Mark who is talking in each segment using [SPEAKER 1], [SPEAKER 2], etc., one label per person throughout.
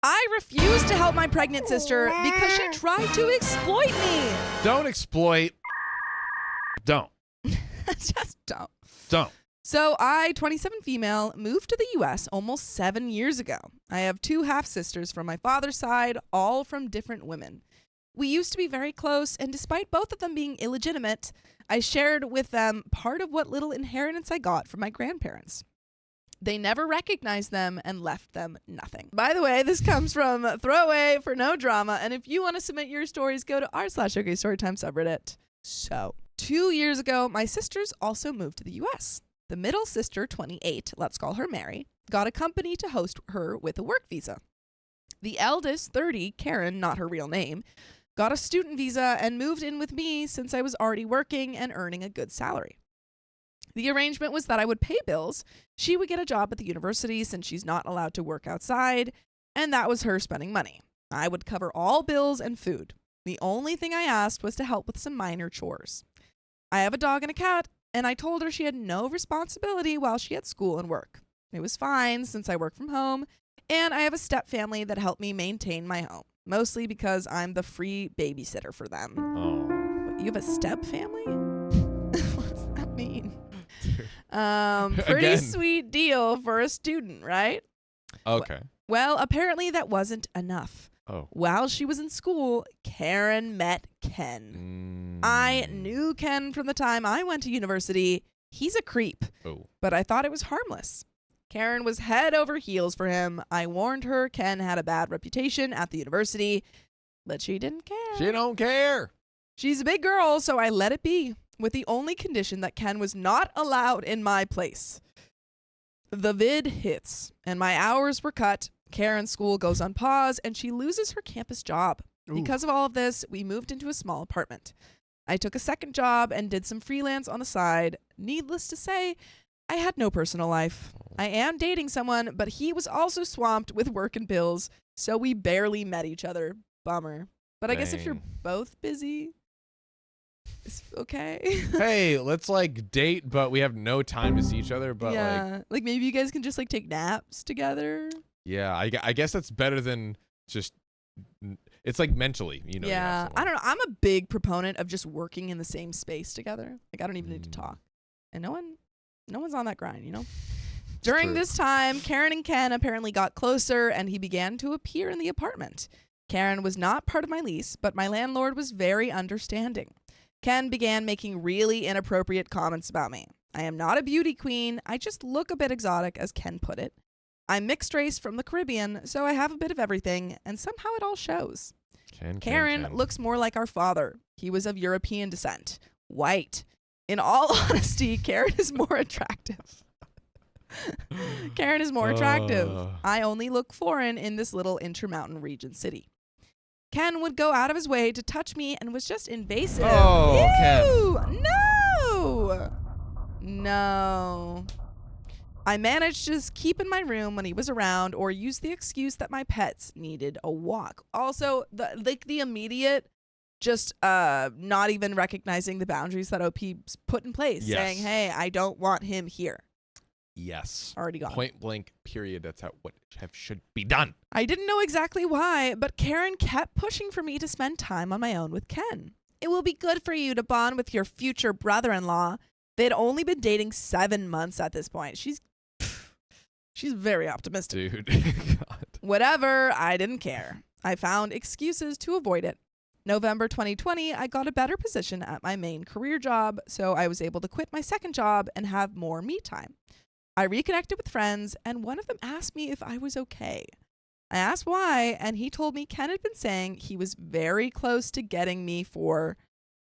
[SPEAKER 1] I refused to help my pregnant sister because she tried to exploit me.
[SPEAKER 2] Don't exploit. Don't.
[SPEAKER 1] Just don't.
[SPEAKER 2] Don't.
[SPEAKER 1] So I, 27 female, moved to the U.S. almost 7 years ago. I have 2 half-sisters from my father's side, all from different women. We used to be very close, and despite both of them being illegitimate, I shared with them part of what little inheritance I got from my grandparents. They never recognized them and left them nothing. By the way, this comes from Throwaway for No Drama, and if you want to submit your stories, go to r/OKStorytime subreddit. So, 2 years ago, my sisters also moved to the U.S. The middle sister, 28, let's call her Mary, got a company to host her with a work visa. The eldest, 30, Karen, not her real name, got a student visa and moved in with me since I was already working and earning a good salary. The arrangement was that I would pay bills, she would get a job at the university since she's not allowed to work outside, and that was her spending money. I would cover all bills and food. The only thing I asked was to help with some minor chores. I have a dog and a cat, and I told her she had no responsibility while she had school and work. It was fine since I work from home, and I have a step family that helped me maintain my home, mostly because I'm the free babysitter for them.
[SPEAKER 2] Oh.
[SPEAKER 1] You have a step family? What does that mean? Pretty
[SPEAKER 2] Again.
[SPEAKER 1] sweet deal for a student, right?
[SPEAKER 2] Okay.
[SPEAKER 1] Well, apparently that wasn't enough.
[SPEAKER 2] Oh.
[SPEAKER 1] While she was in school, Karen met Ken. I knew Ken from the time I went to university. He's a creep, but I thought it was harmless. Karen was head over heels for him. I warned her Ken had a bad reputation at the university, but she didn't care.
[SPEAKER 2] She don't care.
[SPEAKER 1] She's a big girl, so I let it be, with the only condition that Ken was not allowed in my place. The vid hits, and my hours were cut. Karen's school goes on pause, and she loses her campus job.
[SPEAKER 3] Ooh.
[SPEAKER 1] Because of all of this, we moved into a small apartment. I took a second job and did some freelance on the side. Needless to say, I had no personal life. I am dating someone, but he was also swamped with work and bills, so we barely met each other. Bummer. But I guess if you're
[SPEAKER 2] Dang.
[SPEAKER 1] both busy, it's okay.
[SPEAKER 2] Hey, let's like date, but we have no time to see each other. But
[SPEAKER 1] like maybe you guys can just like take naps together.
[SPEAKER 2] yeah, I guess that's better than just. It's like mentally, you know.
[SPEAKER 1] Yeah, I don't know. I'm a big proponent of just working in the same space together. Like I don't even need to talk, and no one's on that grind, you know. During
[SPEAKER 2] true.
[SPEAKER 1] this time, Karen and Ken apparently got closer, and he began to appear in the apartment. Karen was not part of my lease, but my landlord was very understanding. Ken began making really inappropriate comments about me. I am not a beauty queen. I just look a bit exotic, as Ken put it. I'm mixed race from the Caribbean, so I have a bit of everything, and somehow it all shows. Karen looks more like our father. He was of European descent. White. In all honesty, Karen is more attractive. Karen is more attractive. I only look foreign in this little intermountain region city. Ken would go out of his way to touch me and was just invasive.
[SPEAKER 2] Oh,
[SPEAKER 1] Ew, No. I managed to just keep in my room when he was around or use the excuse that my pets needed a walk. Also, the immediate just not even recognizing the boundaries that OP's put in place,
[SPEAKER 2] Yes.
[SPEAKER 1] saying, hey, I don't want him here.
[SPEAKER 2] Yes.
[SPEAKER 1] Already gone.
[SPEAKER 2] Point blank, period. That's what should be done.
[SPEAKER 1] I didn't know exactly why, but Karen kept pushing for me to spend time on my own with Ken. It will be good for you to bond with your future brother-in-law. They'd only been dating 7 months at this point. She's very optimistic.
[SPEAKER 2] Dude. God.
[SPEAKER 1] Whatever, I didn't care. I found excuses to avoid it. November 2020, I got a better position at my main career job, so I was able to quit my second job and have more me time. I reconnected with friends, and one of them asked me if I was okay. I asked why, and he told me Ken had been saying he was very close to getting me for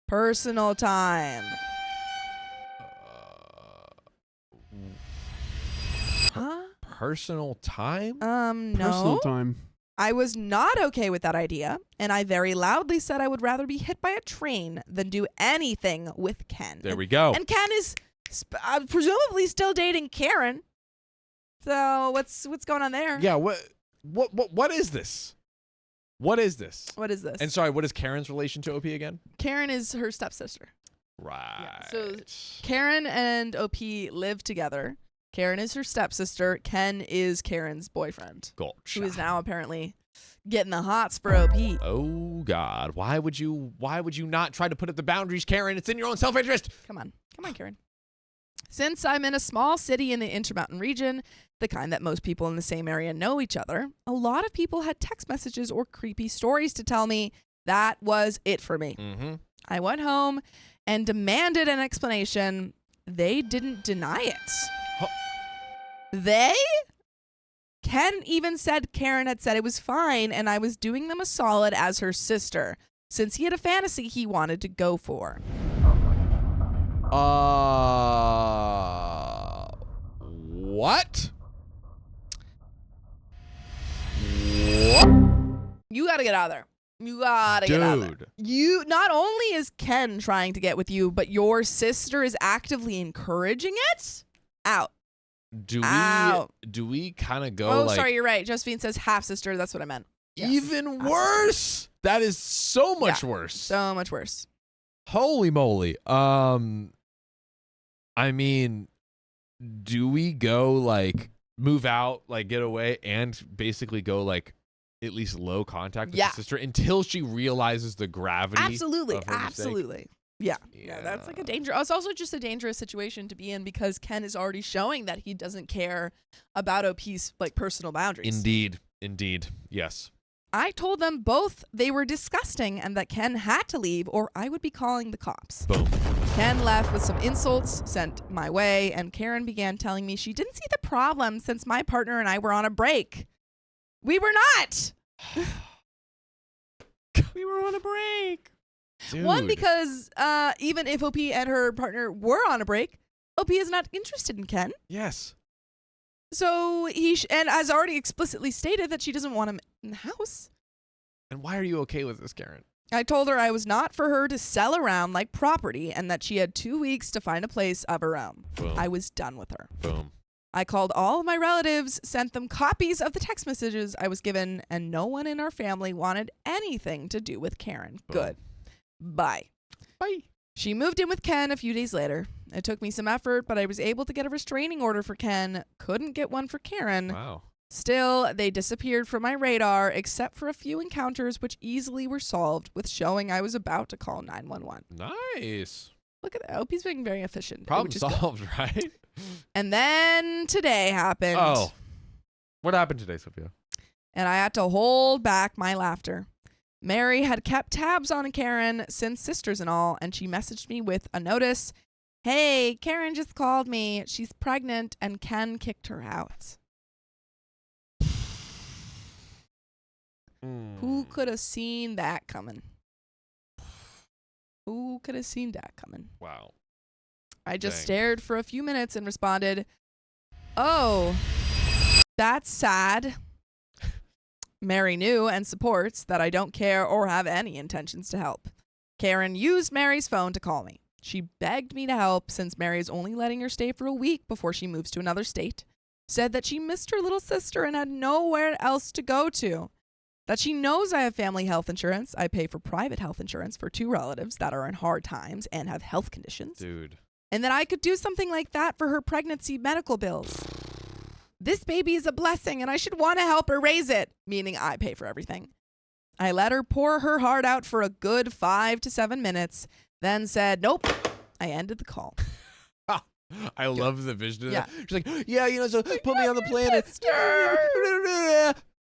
[SPEAKER 1] personal time. Huh?
[SPEAKER 2] Personal time?
[SPEAKER 1] No.
[SPEAKER 3] Personal time.
[SPEAKER 1] I was not okay with that idea, and I very loudly said I would rather be hit by a train than do anything with Ken.
[SPEAKER 2] There we go.
[SPEAKER 1] And Ken is presumably still dating Karen. So what's going on there?
[SPEAKER 2] Yeah, what is this? What is this?
[SPEAKER 1] What is this?
[SPEAKER 2] And sorry, what is Karen's relation to OP again?
[SPEAKER 1] Karen is her stepsister.
[SPEAKER 2] Right.
[SPEAKER 1] Yeah, so Karen and OP live together. Karen is her stepsister. Ken is Karen's boyfriend,
[SPEAKER 2] Gotcha.
[SPEAKER 1] who is now apparently getting the hots for OP.
[SPEAKER 2] Oh God! Why would you not try to put up the boundaries, Karen? It's in your own self-interest.
[SPEAKER 1] Come on, Karen. Since I'm in a small city in the Intermountain region, the kind that most people in the same area know each other, a lot of people had text messages or creepy stories to tell me. That was it for me.
[SPEAKER 2] Mm-hmm.
[SPEAKER 1] I went home and demanded an explanation. They didn't deny it. They? Ken even said Karen had said it was fine and I was doing them a solid as her sister, since he had a fantasy he wanted to go for.
[SPEAKER 2] What?
[SPEAKER 1] You gotta get out of there. You gotta get out of there. You, not only is Ken trying to get with you, but your sister is actively encouraging it? Out.
[SPEAKER 2] Do we kind of go
[SPEAKER 1] Oh,
[SPEAKER 2] like...
[SPEAKER 1] sorry, you're right. Josephine says half-sister. That's what I meant. Yes.
[SPEAKER 2] Even worse. That is so much worse.
[SPEAKER 1] So much worse.
[SPEAKER 2] Holy moly. I mean, do we go like move out, like get away, and basically go like at least low contact with the sister until she realizes the gravity?
[SPEAKER 1] Absolutely.
[SPEAKER 2] Of her mistake?
[SPEAKER 1] Yeah, that's like a danger. It's also just a dangerous situation to be in because Ken is already showing that he doesn't care about OP's like personal boundaries.
[SPEAKER 2] Indeed. Yes.
[SPEAKER 1] I told them both they were disgusting and that Ken had to leave or I would be calling the cops.
[SPEAKER 2] Boom.
[SPEAKER 1] Ken left with some insults sent my way, and Karen began telling me she didn't see the problem since my partner and I were on a break. We were not.
[SPEAKER 2] We were on a break. Dude.
[SPEAKER 1] One, because even if OP and her partner were on a break, OP is not interested in Ken.
[SPEAKER 2] Yes.
[SPEAKER 1] So and has already explicitly stated that she doesn't want him in the house.
[SPEAKER 2] And why are you okay with this, Karen?
[SPEAKER 1] I told her I was not for her to sell around like property and that she had 2 weeks to find a place of her own.
[SPEAKER 2] Boom.
[SPEAKER 1] I was done with her.
[SPEAKER 2] Boom.
[SPEAKER 1] I called all of my relatives, sent them copies of the text messages I was given, and no one in our family wanted anything to do with Karen.
[SPEAKER 2] Boom.
[SPEAKER 1] Good. Bye. She moved in with Ken a few days later. It took me some effort, but I was able to get a restraining order for Ken. Couldn't get one for Karen.
[SPEAKER 2] Wow.
[SPEAKER 1] Still, they disappeared from my radar, except for a few encounters which easily were solved with showing I was about to call 911.
[SPEAKER 2] Nice.
[SPEAKER 1] Look at that. I hope he's being very efficient.
[SPEAKER 2] Problem solved, right?
[SPEAKER 1] And then today happened.
[SPEAKER 2] Oh. What happened today, Sophia?
[SPEAKER 1] And I had to hold back my laughter. Mary had kept tabs on Karen since sisters and all, and she messaged me with a notice. Hey, Karen just called me. She's pregnant and Ken kicked her out. Who could have seen that coming? Who could have seen that coming?
[SPEAKER 2] Wow.
[SPEAKER 1] I just stared for a few minutes and responded, oh, that's sad. Mary knew and supports that I don't care or have any intentions to help. Karen used Mary's phone to call me. She begged me to help since Mary is only letting her stay for a week before she moves to another state. Said that she missed her little sister and had nowhere else to go to. That she knows I have family health insurance. I pay for private health insurance for 2 relatives that are in hard times and have health conditions.
[SPEAKER 2] Dude.
[SPEAKER 1] And that I could do something like that for her pregnancy medical bills. This baby is a blessing and I should want to help her raise it, meaning I pay for everything. I let her pour her heart out for a good 5 to 7 minutes, then said, nope. I ended the call.
[SPEAKER 2] I love the vision of
[SPEAKER 1] Yeah.
[SPEAKER 2] that. She's like, yeah, so put me on the planet.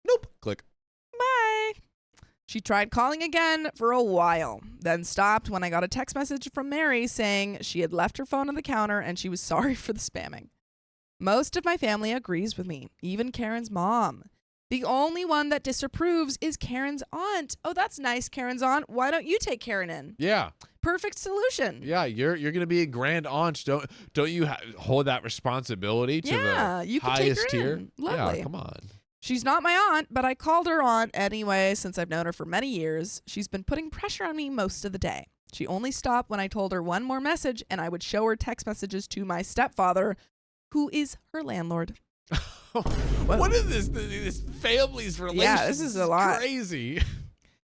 [SPEAKER 2] Nope. Click.
[SPEAKER 1] Bye. She tried calling again for a while, then stopped when I got a text message from Mary saying she had left her phone on the counter and she was sorry for the spamming. Most of my family agrees with me, even Karen's mom. The only one that disapproves is Karen's aunt. Oh, that's nice, Karen's aunt. Why don't you take Karen in?
[SPEAKER 2] Yeah.
[SPEAKER 1] Perfect solution.
[SPEAKER 2] Yeah, you're gonna be a grand aunt. Don't you hold that responsibility to the highest tier?
[SPEAKER 1] Lovely.
[SPEAKER 2] Yeah, come on.
[SPEAKER 1] She's not my aunt, but I called her aunt anyway since I've known her for many years. She's been putting pressure on me most of the day. She only stopped when I told her one more message and I would show her text messages to my stepfather, who is her landlord.
[SPEAKER 2] What is this family's relationship?
[SPEAKER 1] Yeah, this is a lot.
[SPEAKER 2] Crazy.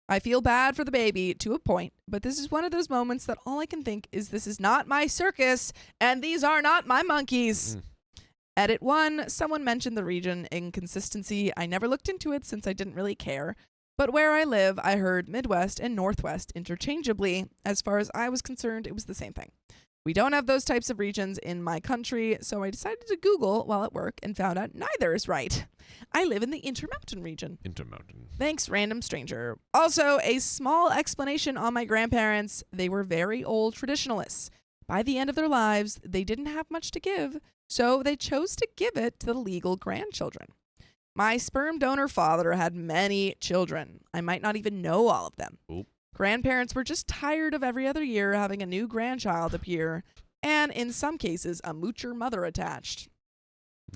[SPEAKER 1] I feel bad for the baby to a point, but this is one of those moments that all I can think is this is not my circus and these are not my monkeys. Edit 1, someone mentioned the region inconsistency. I never looked into it since I didn't really care. But where I live, I heard Midwest and Northwest interchangeably. As far as I was concerned, it was the same thing. We don't have those types of regions in my country, so I decided to Google while at work and found out neither is right. I live in the Intermountain region.
[SPEAKER 2] Intermountain.
[SPEAKER 1] Thanks, random stranger. Also, a small explanation on my grandparents. They were very old traditionalists. By the end of their lives, they didn't have much to give, so they chose to give it to the legal grandchildren. My sperm donor father had many children. I might not even know all of them.
[SPEAKER 2] Oop.
[SPEAKER 1] Grandparents were just tired of every other year having a new grandchild appear, and in some cases, a moocher mother attached.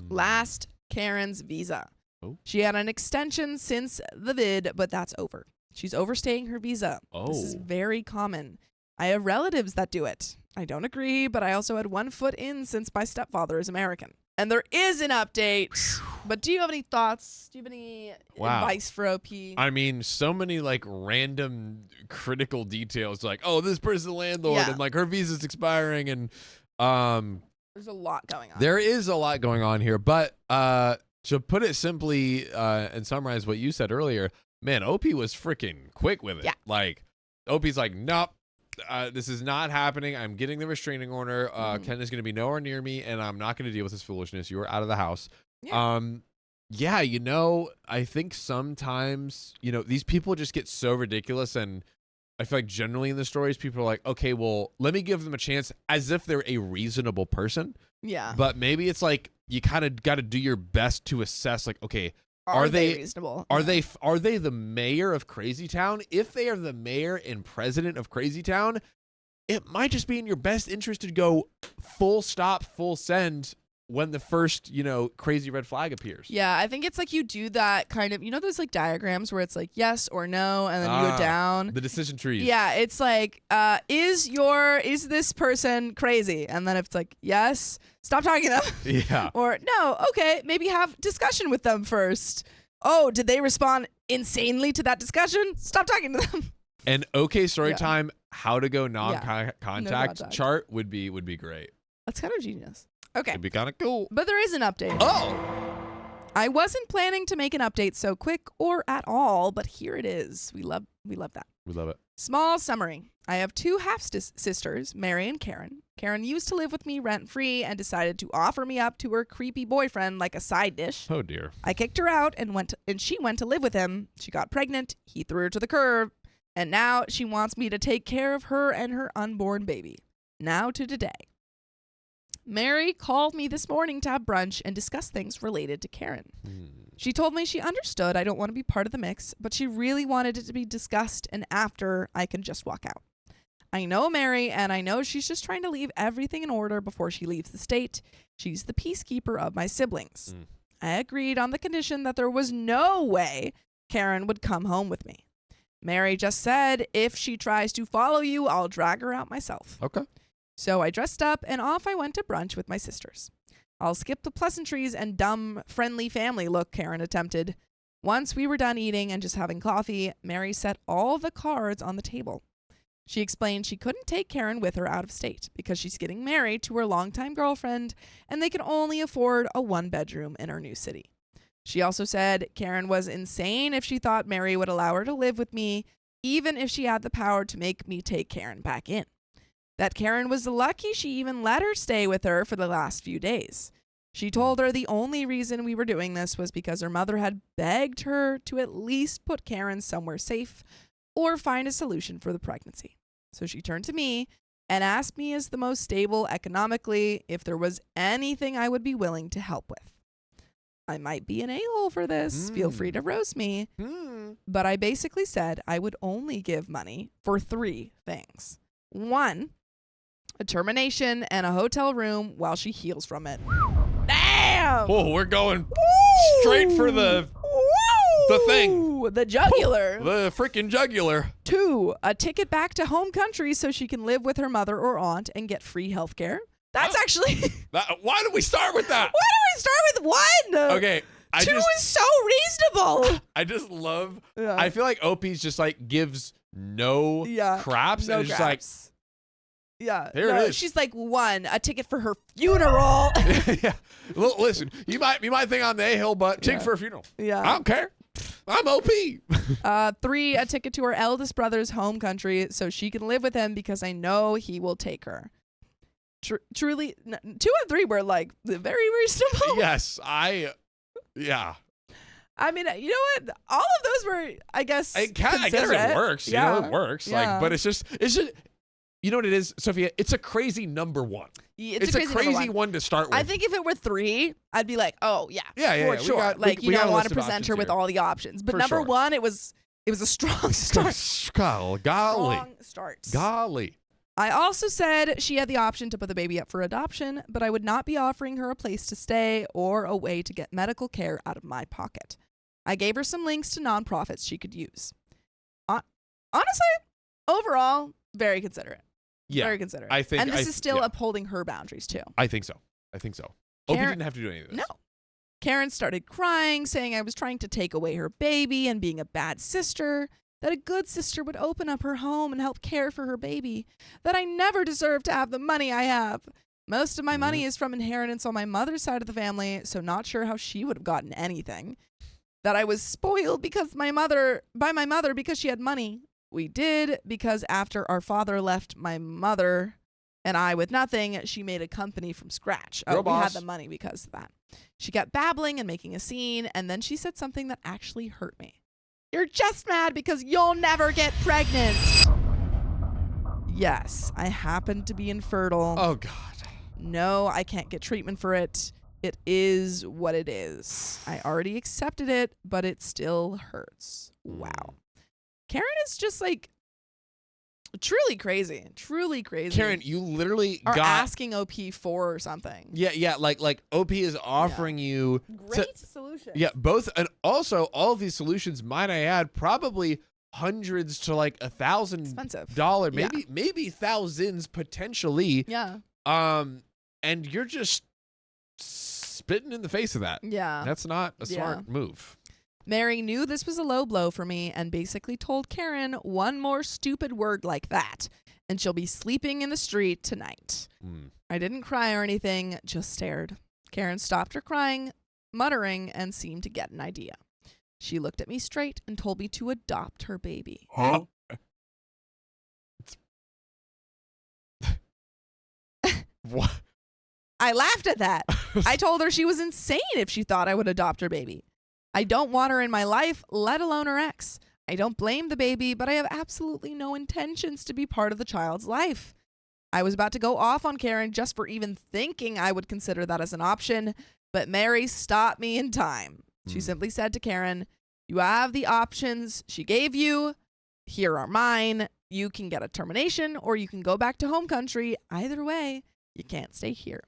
[SPEAKER 1] Last, Karen's visa.
[SPEAKER 2] Oh.
[SPEAKER 1] She had an extension since the vid, but that's over. She's overstaying her visa. This is very common. I have relatives that do it. I don't agree, but I also had 1 foot in since my stepfather is American. And there is an update. But do you have any thoughts? Do you have any advice for OP?
[SPEAKER 2] I mean, so many like random critical details, like, oh, this person's the landlord, and like her visa's expiring, and
[SPEAKER 1] there's a lot going on.
[SPEAKER 2] There is a lot going on here, but to put it simply and summarize what you said earlier, man, OP was freaking quick with it.
[SPEAKER 1] Yeah.
[SPEAKER 2] Like, OP's like, nope. This is not happening. I'm getting the restraining order. Ken is going to be nowhere near me, and I'm not going to deal with this foolishness. You are out of the house. Yeah. You know, I think sometimes, you know, these people just get so ridiculous, and I feel like generally in the stories, people are like, okay, well, let me give them a chance as if they're a reasonable person.
[SPEAKER 1] Yeah.
[SPEAKER 2] But maybe it's like you kind of got to do your best to assess, like, okay,
[SPEAKER 1] are they reasonable?
[SPEAKER 2] Are they the mayor of Crazy Town? If they are the mayor and president of Crazy Town, it might just be in your best interest to go full stop, full send when the first, you know, crazy red flag appears.
[SPEAKER 1] Yeah, I think it's like you do that kind of, you know, those like diagrams where it's like yes or no, and then you go down.
[SPEAKER 2] The decision trees.
[SPEAKER 1] Yeah, it's like, is this person crazy? And then if it's like, yes, stop talking to them.
[SPEAKER 2] Yeah.
[SPEAKER 1] Or no, okay, maybe have discussion with them first. Oh, did they respond insanely to that discussion? Stop talking to them.
[SPEAKER 2] And okay, Storytime, how to go non-contact
[SPEAKER 1] No
[SPEAKER 2] chart would be great.
[SPEAKER 1] That's kind of genius. Okay.
[SPEAKER 2] It'd be kind of cool.
[SPEAKER 1] But there is an update.
[SPEAKER 2] Oh!
[SPEAKER 1] I wasn't planning to make an update so quick or at all, but here it is. We love that.
[SPEAKER 2] We love it.
[SPEAKER 1] Small summary. I have 2 half-sisters, Mary and Karen. Karen used to live with me rent-free and decided to offer me up to her creepy boyfriend like a side dish.
[SPEAKER 2] Oh, dear.
[SPEAKER 1] I kicked her out and she went to live with him. She got pregnant. He threw her to the curb. And now she wants me to take care of her and her unborn baby. Now to today. Mary called me this morning to have brunch and discuss things related to Karen. She told me she understood I don't want to be part of the mix, but she really wanted it to be discussed, and after, I can just walk out. I know Mary, and I know she's just trying to leave everything in order before she leaves the state. She's the peacekeeper of my siblings. I agreed on the condition that there was no way Karen would come home with me. Mary just said, if she tries to follow you, I'll drag her out myself.
[SPEAKER 2] Okay.
[SPEAKER 1] So I dressed up and off I went to brunch with my sisters. I'll skip the pleasantries and dumb, friendly family look Karen attempted. Once we were done eating and just having coffee, Mary set all the cards on the table. She explained she couldn't take Karen with her out of state because she's getting married to her longtime girlfriend and they can only afford a 1-bedroom in her new city. She also said Karen was insane if she thought Mary would allow her to live with me, even if she had the power to make me take Karen back in. That Karen was lucky she even let her stay with her for the last few days. She told her the only reason we were doing this was because her mother had begged her to at least put Karen somewhere safe or find a solution for the pregnancy. So she turned to me and asked me as the most stable economically if there was anything I would be willing to help with. I might be an a-hole for this. Feel free to roast me. But I basically said I would only give money for 3 things. 1, a termination and a hotel room while she heals from it. Damn!
[SPEAKER 2] Oh, we're going straight for the thing.
[SPEAKER 1] The jugular.
[SPEAKER 2] The freaking jugular.
[SPEAKER 1] 2, a ticket back to home country so she can live with her mother or aunt and get free health care. That's actually...
[SPEAKER 2] Why did we start with that?
[SPEAKER 1] Why do we start with 1?
[SPEAKER 2] Okay.
[SPEAKER 1] 2 is so reasonable.
[SPEAKER 2] I just love... Yeah. I feel like OP's just like gives no craps.
[SPEAKER 1] No
[SPEAKER 2] and it's
[SPEAKER 1] craps.
[SPEAKER 2] just like...
[SPEAKER 1] Yeah.
[SPEAKER 2] Here it is.
[SPEAKER 1] She's like, one, a ticket for her funeral.
[SPEAKER 2] Yeah. Well, listen, you might think I'm the a-hole, but ticket for a funeral.
[SPEAKER 1] Yeah.
[SPEAKER 2] I don't care. I'm OP.
[SPEAKER 1] 3, a ticket to her eldest brother's home country so she can live with him because I know he will take her. Truly, 2 and 3 were like very reasonable.
[SPEAKER 2] Yes, yeah.
[SPEAKER 1] I mean, you know what? All of those were, I guess,
[SPEAKER 2] I guess it works.
[SPEAKER 1] Yeah.
[SPEAKER 2] You know, it works.
[SPEAKER 1] Yeah.
[SPEAKER 2] Like, but it's just, you know what it is, Sophia? It's a crazy number 1.
[SPEAKER 1] It's
[SPEAKER 2] a crazy one to start with.
[SPEAKER 1] I think if it were 3 I'd be like, oh yeah,
[SPEAKER 2] yeah,
[SPEAKER 1] for sure. You don't want to present her with all the options. But number 1, it was a strong start.
[SPEAKER 2] Golly.
[SPEAKER 1] Strong start.
[SPEAKER 2] Golly.
[SPEAKER 1] I also said she had the option to put the baby up for adoption, but I would not be offering her a place to stay or a way to get medical care out of my pocket. I gave her some links to nonprofits she could use. Honestly, overall, very considerate.
[SPEAKER 2] Yeah,
[SPEAKER 1] very considerate.
[SPEAKER 2] I think,
[SPEAKER 1] and this is still upholding her boundaries too.
[SPEAKER 2] I think so. Opie didn't have to do any of this.
[SPEAKER 1] No. Karen started crying, saying I was trying to take away her baby and being a bad sister, that a good sister would open up her home and help care for her baby, that I never deserved to have the money I have. Most of my money is from inheritance on my mother's side of the family, so not sure how she would have gotten anything. That I was spoiled by my mother because she had money. We did, because after our father left my mother and I with nothing, she made a company from scratch.
[SPEAKER 2] Girl
[SPEAKER 1] we had
[SPEAKER 2] boss.
[SPEAKER 1] the money because of that. She kept babbling and making a scene, and then she said something that actually hurt me. You're just mad because you'll never get pregnant. Yes, I happen to be infertile.
[SPEAKER 2] Oh, God.
[SPEAKER 1] No, I can't get treatment for it. It is what it is. I already accepted it, but it still hurts. Wow. Karen is just like truly crazy. Truly crazy.
[SPEAKER 2] Karen, you literally
[SPEAKER 1] are
[SPEAKER 2] got
[SPEAKER 1] asking OP for something.
[SPEAKER 2] Yeah, like OP is offering you
[SPEAKER 1] great solution.
[SPEAKER 2] Yeah, both, and also all of these solutions, might I add, probably hundreds to like $1,000, maybe thousands potentially.
[SPEAKER 1] Yeah.
[SPEAKER 2] And you're just spitting in the face of that.
[SPEAKER 1] Yeah.
[SPEAKER 2] That's not a smart move.
[SPEAKER 1] Mary knew this was a low blow for me and basically told Karen one more stupid word like that, and she'll be sleeping in the street tonight. I didn't cry or anything, just stared. Karen stopped her crying, muttering, and seemed to get an idea. She looked at me straight and told me to adopt her baby.
[SPEAKER 2] Huh? What?
[SPEAKER 1] I laughed at that. I told her she was insane if she thought I would adopt her baby. I don't want her in my life, let alone her ex. I don't blame the baby, but I have absolutely no intentions to be part of the child's life. I was about to go off on Karen just for even thinking I would consider that as an option, but Mary stopped me in time. She simply said to Karen, you have the options she gave you. Here are mine. You can get a termination or you can go back to home country. Either way, you can't stay here.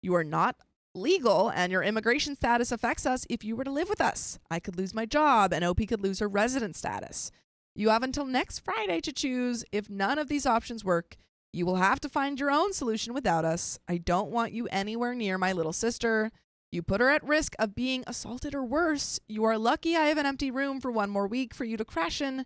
[SPEAKER 1] You are not legal and your immigration status affects us if you were to live with us. I could lose my job and OP could lose her resident status. You have until next Friday to choose. If none of these options work, you will have to find your own solution without us. I don't want you anywhere near my little sister. You put her at risk of being assaulted or worse. You are lucky I have an empty room for 1 more week for you to crash in.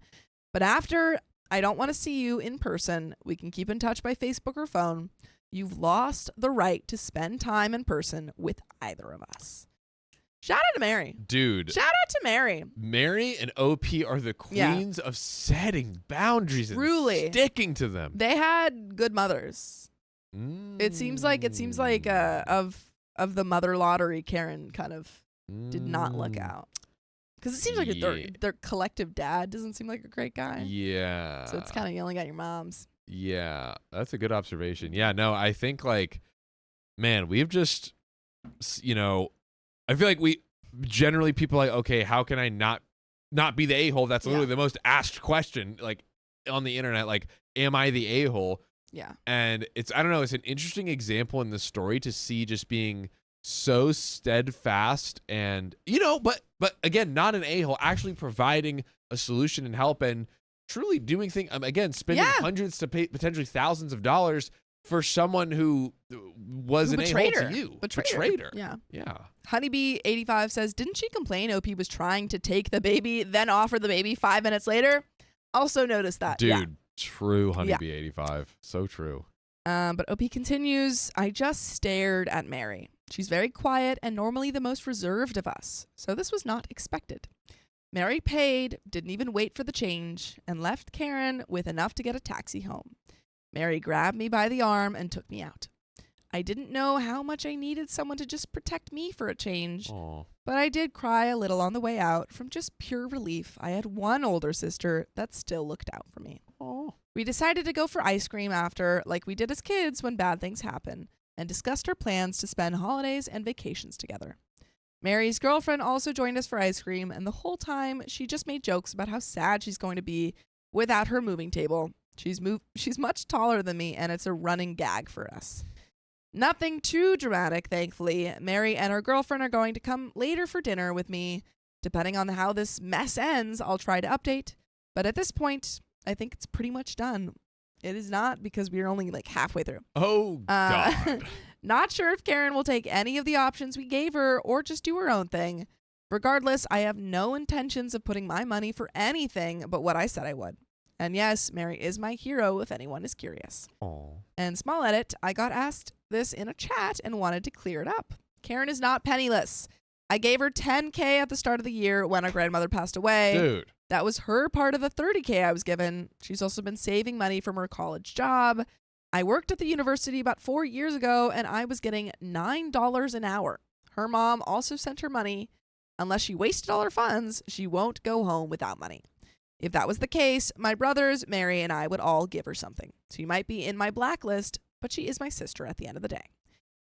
[SPEAKER 1] But after, I don't want to see you in person. We can keep in touch by Facebook or phone. You've lost the right to spend time in person with either of us. Shout out to Mary.
[SPEAKER 2] Dude.
[SPEAKER 1] Shout out to Mary.
[SPEAKER 2] Mary and OP are the queens of setting boundaries
[SPEAKER 1] Truly.
[SPEAKER 2] and sticking to them.
[SPEAKER 1] They had good mothers. It seems like of the mother lottery, Karen kind of did not look out. Because it seems like their collective dad doesn't seem like a great guy.
[SPEAKER 2] Yeah.
[SPEAKER 1] So it's kind of yelling at your moms.
[SPEAKER 2] Yeah, that's a good observation. Yeah, no, I think like, man, we've just, I feel like we generally people are like, okay, how can I not be the a-hole? That's literally the most asked question like on the internet. Like, am I the a-hole?
[SPEAKER 1] Yeah.
[SPEAKER 2] And it's an interesting example in the story to see just being so steadfast and, but again, not an a-hole, actually providing a solution and help and truly doing things, again, spending hundreds to potentially thousands of dollars for someone who was an a-hole to you. Betrayer.
[SPEAKER 1] Yeah.
[SPEAKER 2] Yeah.
[SPEAKER 1] Honeybee85 says, didn't she complain OP was trying to take the baby, then offer the baby 5 minutes later? Also noticed that.
[SPEAKER 2] Dude, true Honeybee85. So true.
[SPEAKER 1] But OP continues, I just stared at Mary. She's very quiet and normally the most reserved of us, so this was not expected. Mary paid, didn't even wait for the change, and left Karen with enough to get a taxi home. Mary grabbed me by the arm and took me out. I didn't know how much I needed someone to just protect me for a change, but I did cry a little on the way out from just pure relief. I had one older sister that still looked out for me. We decided to go for ice cream after, like we did as kids when bad things happen, and discussed our plans to spend holidays and vacations together. Mary's girlfriend also joined us for ice cream, and the whole time she just made jokes about how sad she's going to be without her moving table. She's much taller than me, and it's a running gag for us. Nothing too dramatic, thankfully. Mary and her girlfriend are going to come later for dinner with me. Depending on how this mess ends, I'll try to update. But at this point, I think it's pretty much done. It is not, because we're only like halfway through.
[SPEAKER 2] Oh, God.
[SPEAKER 1] Not sure if Karen will take any of the options we gave her or just do her own thing. Regardless, I have no intentions of putting my money for anything but what I said I would. And yes, Mary is my hero if anyone is curious.
[SPEAKER 2] Aww.
[SPEAKER 1] And small edit, I got asked this in a chat and wanted to clear it up. Karen is not penniless. I gave her $10K at the start of the year when our grandmother passed away.
[SPEAKER 2] Dude.
[SPEAKER 1] That was her part of the $30K I was given. She's also been saving money from her college job. I worked at the university about 4 years ago, and I was getting $9 an hour. Her mom also sent her money. Unless she wasted all her funds, she won't go home without money. If that was the case, my brothers, Mary, and I would all give her something. She might be in my blacklist, but she is my sister at the end of the day.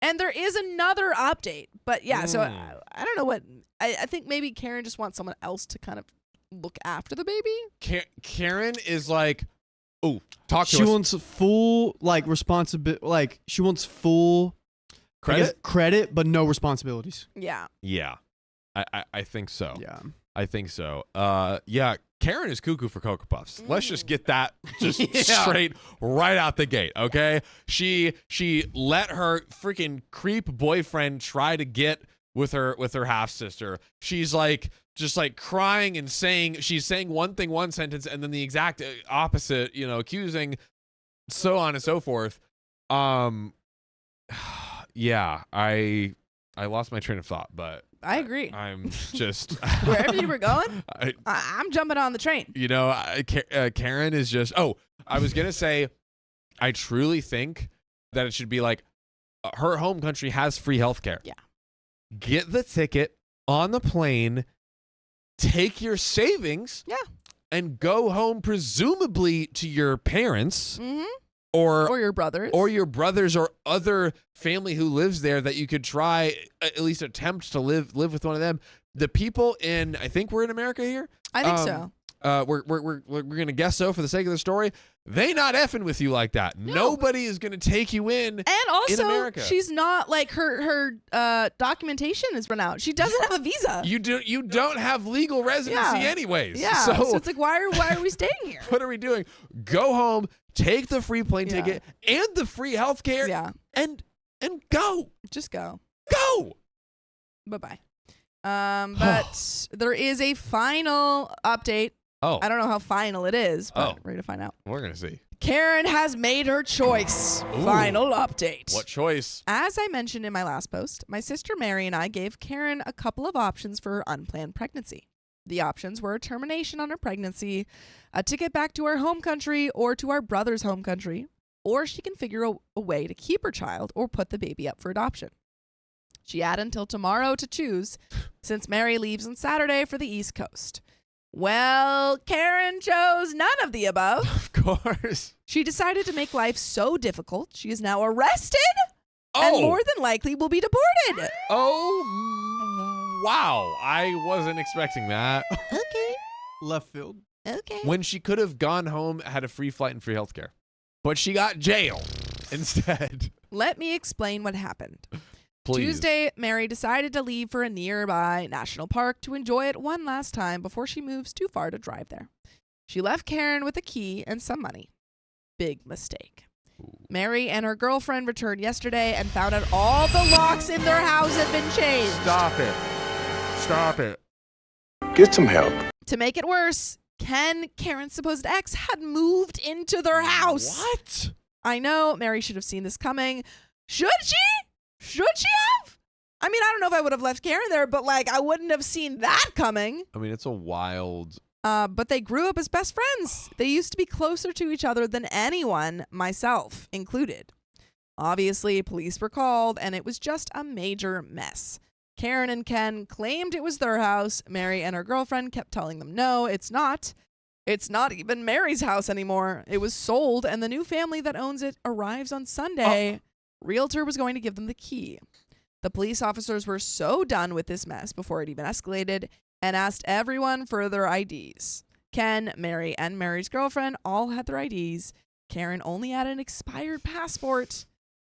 [SPEAKER 1] And there is another update. But yeah, so I don't know what. I think maybe Karen just wants someone else to kind of look after the baby.
[SPEAKER 2] Karen is like, oh, talk to us.
[SPEAKER 3] She wants full, like, responsibility. Like, she wants full credit, but no responsibilities.
[SPEAKER 1] Yeah.
[SPEAKER 2] Yeah. I think so.
[SPEAKER 3] Yeah.
[SPEAKER 2] I think so. Yeah, Karen is cuckoo for Cocoa Puffs. Let's just get that just straight right out the gate, okay? She let her freaking creep boyfriend try to get with her half sister. She's like just like crying and she's saying one thing one sentence and then the exact opposite, accusing, so on and so forth. Yeah, I lost my train of thought, but
[SPEAKER 1] I agree.
[SPEAKER 2] I'm just
[SPEAKER 1] wherever you were going, I'm jumping on the train.
[SPEAKER 2] Karen is just. Oh, I was gonna say, I truly think that it should be like her home country has free healthcare.
[SPEAKER 1] Yeah.
[SPEAKER 2] Get the ticket on the plane, take your savings, and go home, presumably to your parents.
[SPEAKER 1] Mm-hmm.
[SPEAKER 2] Or
[SPEAKER 1] your brothers.
[SPEAKER 2] Or your brothers or other family who lives there that you could try, at least attempt to live with one of them. The people I think we're in America here.
[SPEAKER 1] I think so.
[SPEAKER 2] We're going to guess so for the sake of the story. They not effing with you like that. No. Nobody is going to take you in.
[SPEAKER 1] And also,
[SPEAKER 2] in America.
[SPEAKER 1] She's not like her documentation is run out. She doesn't have a visa.
[SPEAKER 2] You don't have legal residency anyways.
[SPEAKER 1] Yeah. So it's like, why are we staying here?
[SPEAKER 2] What are we doing? Go home. Take the free plane ticket and the free healthcare.
[SPEAKER 1] Yeah.
[SPEAKER 2] And go.
[SPEAKER 1] Just go.
[SPEAKER 2] Go.
[SPEAKER 1] Bye-bye. But there is a final update.
[SPEAKER 2] Oh.
[SPEAKER 1] I don't know how final it is, but we're going to find out.
[SPEAKER 2] We're going to see.
[SPEAKER 1] Karen has made her choice.
[SPEAKER 2] Ooh.
[SPEAKER 1] Final update.
[SPEAKER 2] What choice?
[SPEAKER 1] As I mentioned in my last post, my sister Mary and I gave Karen a couple of options for her unplanned pregnancy. The options were a termination on her pregnancy, a ticket back to our home country or to our brother's home country, or she can figure a way to keep her child or put the baby up for adoption. She had until tomorrow to choose, since Mary leaves on Saturday for the East Coast. Well, Karen chose none of the above.
[SPEAKER 2] Of course.
[SPEAKER 1] She decided to make life so difficult, she is now arrested and more than likely will be deported.
[SPEAKER 2] Oh, wow. I wasn't expecting that.
[SPEAKER 1] Okay.
[SPEAKER 3] Left field.
[SPEAKER 1] Okay.
[SPEAKER 2] When she could have gone home, had a free flight and free healthcare. But she got jailed instead.
[SPEAKER 1] Let me explain what happened.
[SPEAKER 2] Please.
[SPEAKER 1] Tuesday, Mary decided to leave for a nearby national park to enjoy it one last time before she moves too far to drive there. She left Karen with a key and some money. Big mistake. Mary and her girlfriend returned yesterday and found out all the locks in their house had been changed.
[SPEAKER 2] Stop it. Stop it.
[SPEAKER 4] Get some help.
[SPEAKER 1] To make it worse, Karen's supposed ex, had moved into their house.
[SPEAKER 2] What?
[SPEAKER 1] I know Mary should have seen this coming. Should she? Should she have? I mean, I don't know if I would have left Karen there, but like I wouldn't have seen that coming.
[SPEAKER 2] I mean, it's a wild.
[SPEAKER 1] But they grew up as best friends. They used to be closer to each other than anyone, myself included. Obviously, police were called, and it was just a major mess. Karen and Ken claimed it was their house. Mary and her girlfriend kept telling them, no, it's not. It's not even Mary's house anymore. It was sold, and the new family that owns it arrives on Sunday. Realtor was going to give them the key. The police officers were so done with this mess before it even escalated and asked everyone for their IDs. Ken, Mary, and Mary's girlfriend all had their IDs. Karen only had an expired passport.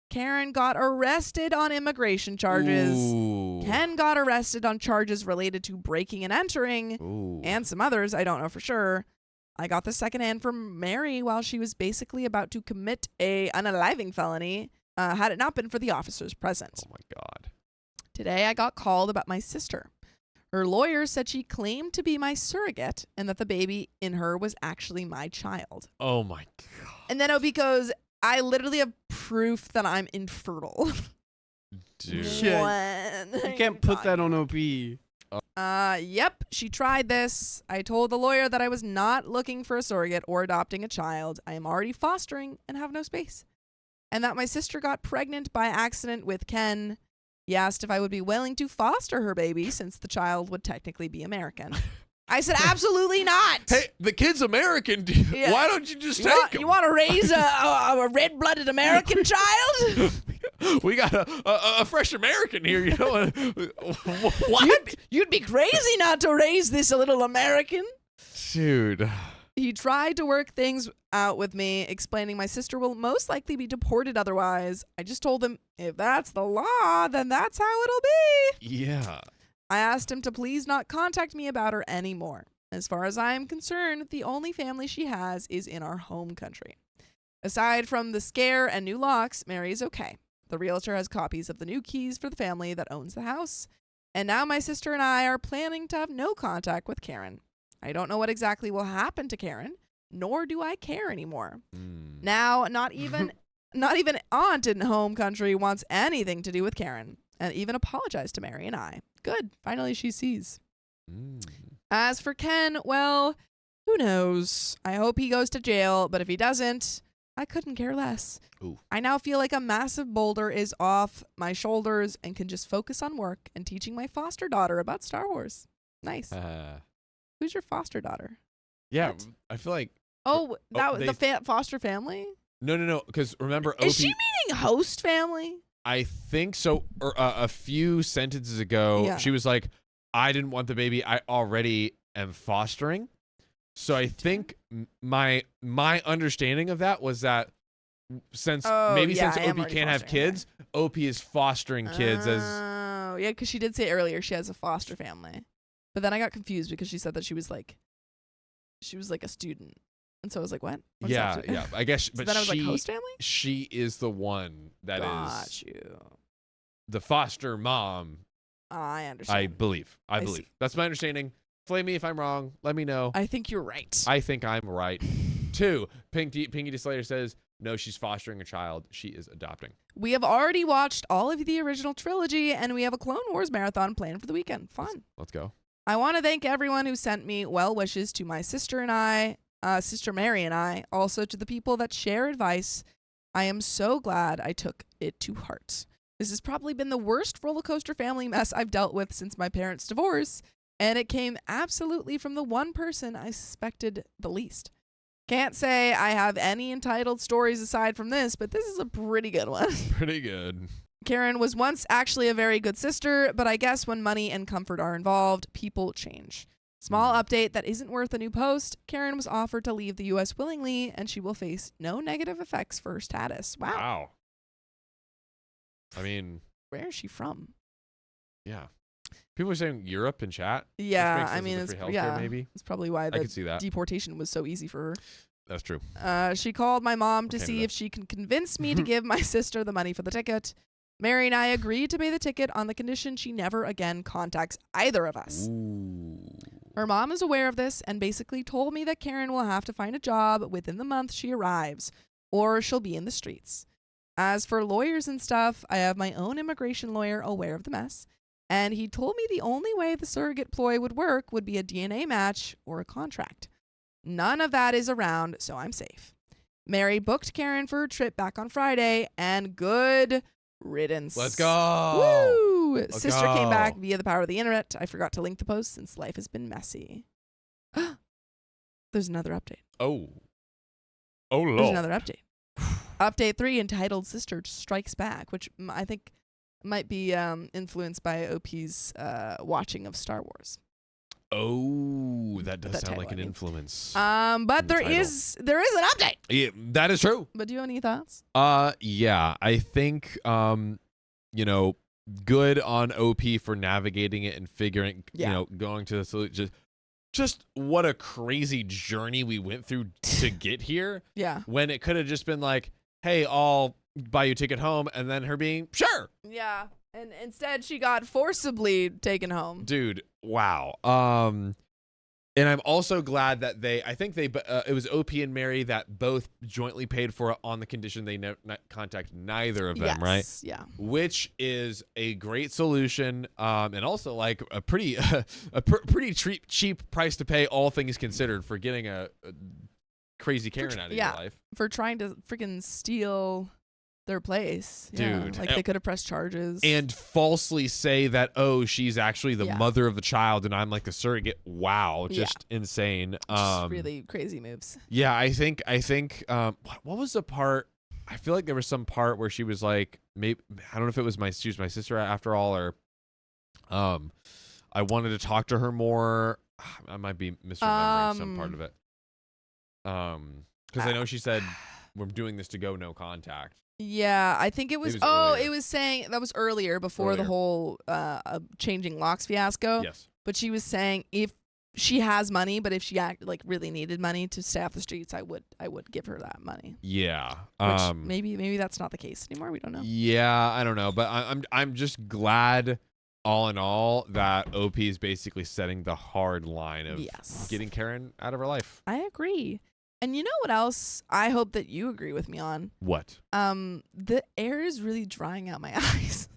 [SPEAKER 1] Karen got arrested on immigration charges.
[SPEAKER 2] Ooh.
[SPEAKER 1] Ken got arrested on charges related to breaking and entering.
[SPEAKER 2] Ooh.
[SPEAKER 1] And some others, I don't know for sure. I got the secondhand from Mary while she was basically about to commit an unaliving felony, had it not been for the officers present.
[SPEAKER 2] Oh, my God.
[SPEAKER 1] Today, I got called about my sister. Her lawyer said she claimed to be my surrogate and that the baby in her was actually my child.
[SPEAKER 2] Oh, my God.
[SPEAKER 1] And then OP goes, I literally have proof that I'm infertile.
[SPEAKER 2] Dude.
[SPEAKER 3] Shit.
[SPEAKER 1] What?
[SPEAKER 3] You can't put that on OP.
[SPEAKER 1] Yep, she tried this. I told the lawyer that I was not looking for a surrogate or adopting a child. I am already fostering and have no space. And that my sister got pregnant by accident with Ken. He asked if I would be willing to foster her baby since the child would technically be American. I said, absolutely not.
[SPEAKER 2] Hey, the kid's American. Dude.
[SPEAKER 1] Yeah.
[SPEAKER 2] Why don't you just take him?
[SPEAKER 1] You want to raise a red-blooded American child?
[SPEAKER 2] We got a fresh American here, you know? What?
[SPEAKER 1] You'd be crazy not to raise this little American.
[SPEAKER 2] Dude.
[SPEAKER 1] He tried to work things out with me, explaining my sister will most likely be deported otherwise. I just told him, if that's the law, then that's how it'll be.
[SPEAKER 2] Yeah.
[SPEAKER 1] I asked him to please not contact me about her anymore. As far as I am concerned, the only family she has is in our home country. Aside from the scare and new locks, Mary is okay. The realtor has copies of the new keys for the family that owns the house. And now my sister and I are planning to have no contact with Karen. I don't know what exactly will happen to Karen, nor do I care anymore. Now, not even aunt in home country wants anything to do with Karen, and even apologized to Mary and I. Good. Finally, she sees. As for Ken, well, who knows? I hope he goes to jail, but if he doesn't, I couldn't care less.
[SPEAKER 2] Ooh.
[SPEAKER 1] I now feel like a massive boulder is off my shoulders and can just focus on work and teaching my foster daughter about Star Wars. Nice. Who's your foster daughter?
[SPEAKER 2] Yeah,
[SPEAKER 1] What?
[SPEAKER 2] I feel like.
[SPEAKER 1] Oh, that was
[SPEAKER 2] they-
[SPEAKER 1] the foster family?
[SPEAKER 2] No. Because remember, OP.
[SPEAKER 1] Is she meaning host family?
[SPEAKER 2] I think so. Or, a few sentences ago,
[SPEAKER 1] Yeah.
[SPEAKER 2] she was like, I didn't want the baby. I already am fostering. So I think my understanding of that was that since
[SPEAKER 1] Oh,
[SPEAKER 2] maybe
[SPEAKER 1] yeah,
[SPEAKER 2] since
[SPEAKER 1] I am
[SPEAKER 2] OP
[SPEAKER 1] already
[SPEAKER 2] can't have
[SPEAKER 1] fostering,
[SPEAKER 2] kids, OP is fostering kids as.
[SPEAKER 1] Oh, yeah, because she did say earlier she has a foster family. But then I got confused because she said that she was like a student. And so I was like, what? What does that
[SPEAKER 2] Yeah.
[SPEAKER 1] do?
[SPEAKER 2] I guess,
[SPEAKER 1] So
[SPEAKER 2] but
[SPEAKER 1] then I was like,
[SPEAKER 2] she
[SPEAKER 1] host family?
[SPEAKER 2] she is the one that is
[SPEAKER 1] Got you.
[SPEAKER 2] the foster mom.
[SPEAKER 1] I understand.
[SPEAKER 2] I believe.
[SPEAKER 1] I
[SPEAKER 2] believe.
[SPEAKER 1] see.
[SPEAKER 2] That's my understanding. Flame me if I'm wrong. Let me know.
[SPEAKER 1] I think you're right.
[SPEAKER 2] I think I'm right. 2, Pinky D. Slater says, no, she's fostering a child. She is adopting.
[SPEAKER 1] We have already watched all of the original trilogy, and we have a Clone Wars marathon planned for the weekend. Fun.
[SPEAKER 2] Let's go.
[SPEAKER 1] I want to thank everyone who sent me well wishes to my sister and I, Sister Mary and I, also to the people that share advice. I am so glad I took it to heart. This has probably been the worst roller coaster family mess I've dealt with since my parents' divorce, and it came absolutely from the one person I suspected the least. Can't say I have any entitled stories aside from this, but this is a pretty good one.
[SPEAKER 2] Pretty good.
[SPEAKER 1] Karen was once actually a very good sister, but I guess when money and comfort are involved, people change. Small update that isn't worth a new post. Karen was offered to leave the U.S. willingly, and she will face no negative effects for her status. Wow.
[SPEAKER 2] I mean,
[SPEAKER 1] Where is she from?
[SPEAKER 2] yeah. People are saying Europe in chat. which
[SPEAKER 1] Yeah,
[SPEAKER 2] makes
[SPEAKER 1] I
[SPEAKER 2] sense
[SPEAKER 1] mean,
[SPEAKER 2] with
[SPEAKER 1] it's
[SPEAKER 2] the free healthcare,
[SPEAKER 1] yeah,
[SPEAKER 2] maybe.
[SPEAKER 1] it's probably why
[SPEAKER 2] I
[SPEAKER 1] the
[SPEAKER 2] could see that.
[SPEAKER 1] deportation was so easy for her.
[SPEAKER 2] That's true.
[SPEAKER 1] She called my mom to see
[SPEAKER 2] Canada.
[SPEAKER 1] if she can convince me to give my sister the money for the ticket. Mary and I agreed to pay the ticket on the condition she never again contacts either of us.
[SPEAKER 2] Ooh.
[SPEAKER 1] Her mom is aware of this and basically told me that Karen will have to find a job within the month she arrives, or she'll be in the streets. As for lawyers and stuff, I have my own immigration lawyer aware of the mess, and he told me the only way the surrogate ploy would work would be a DNA match or a contract. None of that is around, so I'm safe. Mary booked Karen for her trip back on Friday, and good riddance.
[SPEAKER 2] Let's go.
[SPEAKER 1] Woo!
[SPEAKER 2] Let's
[SPEAKER 1] Sister came
[SPEAKER 2] go.
[SPEAKER 1] back via the power of the internet. I forgot to link the post since life has been messy. There's another update.
[SPEAKER 2] Oh
[SPEAKER 1] There's
[SPEAKER 2] Lord.
[SPEAKER 1] another update. Update 3 entitled Sister Strikes Back, which I think might be influenced by OP's watching of Star Wars.
[SPEAKER 2] Oh, that does
[SPEAKER 1] That
[SPEAKER 2] sound
[SPEAKER 1] title,
[SPEAKER 2] like an
[SPEAKER 1] I mean.
[SPEAKER 2] influence.
[SPEAKER 1] But there
[SPEAKER 2] title.
[SPEAKER 1] is an update.
[SPEAKER 2] Yeah, that is true.
[SPEAKER 1] But do you have any thoughts?
[SPEAKER 2] Yeah, I think good on OP for navigating it and figuring, going to the solution. Just what a crazy journey we went through to get here.
[SPEAKER 1] Yeah.
[SPEAKER 2] When it could have just been like, hey, I'll buy you a ticket home, and then her being, sure.
[SPEAKER 1] Yeah. And instead she got forcibly taken home.
[SPEAKER 2] Dude, wow. And I'm also glad that it was OP and Mary that both jointly paid for it on the condition they contact neither of them, right?
[SPEAKER 1] Yeah.
[SPEAKER 2] Which is a great solution, and also like a pretty cheap price to pay, all things considered, for getting a crazy Karen out of your life.
[SPEAKER 1] For trying to freaking steal their place.
[SPEAKER 2] Dude.
[SPEAKER 1] Yeah. Like they could have pressed charges.
[SPEAKER 2] And falsely say that, she's actually the mother of the child and I'm like the surrogate. Wow. Just insane.
[SPEAKER 1] Just really crazy moves.
[SPEAKER 2] Yeah, I think what was the part? I feel like there was some part where she was like, maybe, I don't know if it was she was my sister after all, or I wanted to talk to her more. I might be misremembering some part of it. Because I know she said we're doing this to go no contact.
[SPEAKER 1] Yeah, I think it was
[SPEAKER 2] earlier.
[SPEAKER 1] it was saying that was earlier before the whole changing locks fiasco.
[SPEAKER 2] Yes.
[SPEAKER 1] But she was saying if she has money, but if she really needed money to stay off the streets, I would give her that money.
[SPEAKER 2] Yeah.
[SPEAKER 1] Which maybe that's not the case anymore. We don't know.
[SPEAKER 2] Yeah, I don't know, but I'm just glad, all in all, that OP is basically setting the hard line of getting Karen out of her life.
[SPEAKER 1] I agree. And you know what else I hope that you agree with me on?
[SPEAKER 2] What?
[SPEAKER 1] The air is really drying out my eyes.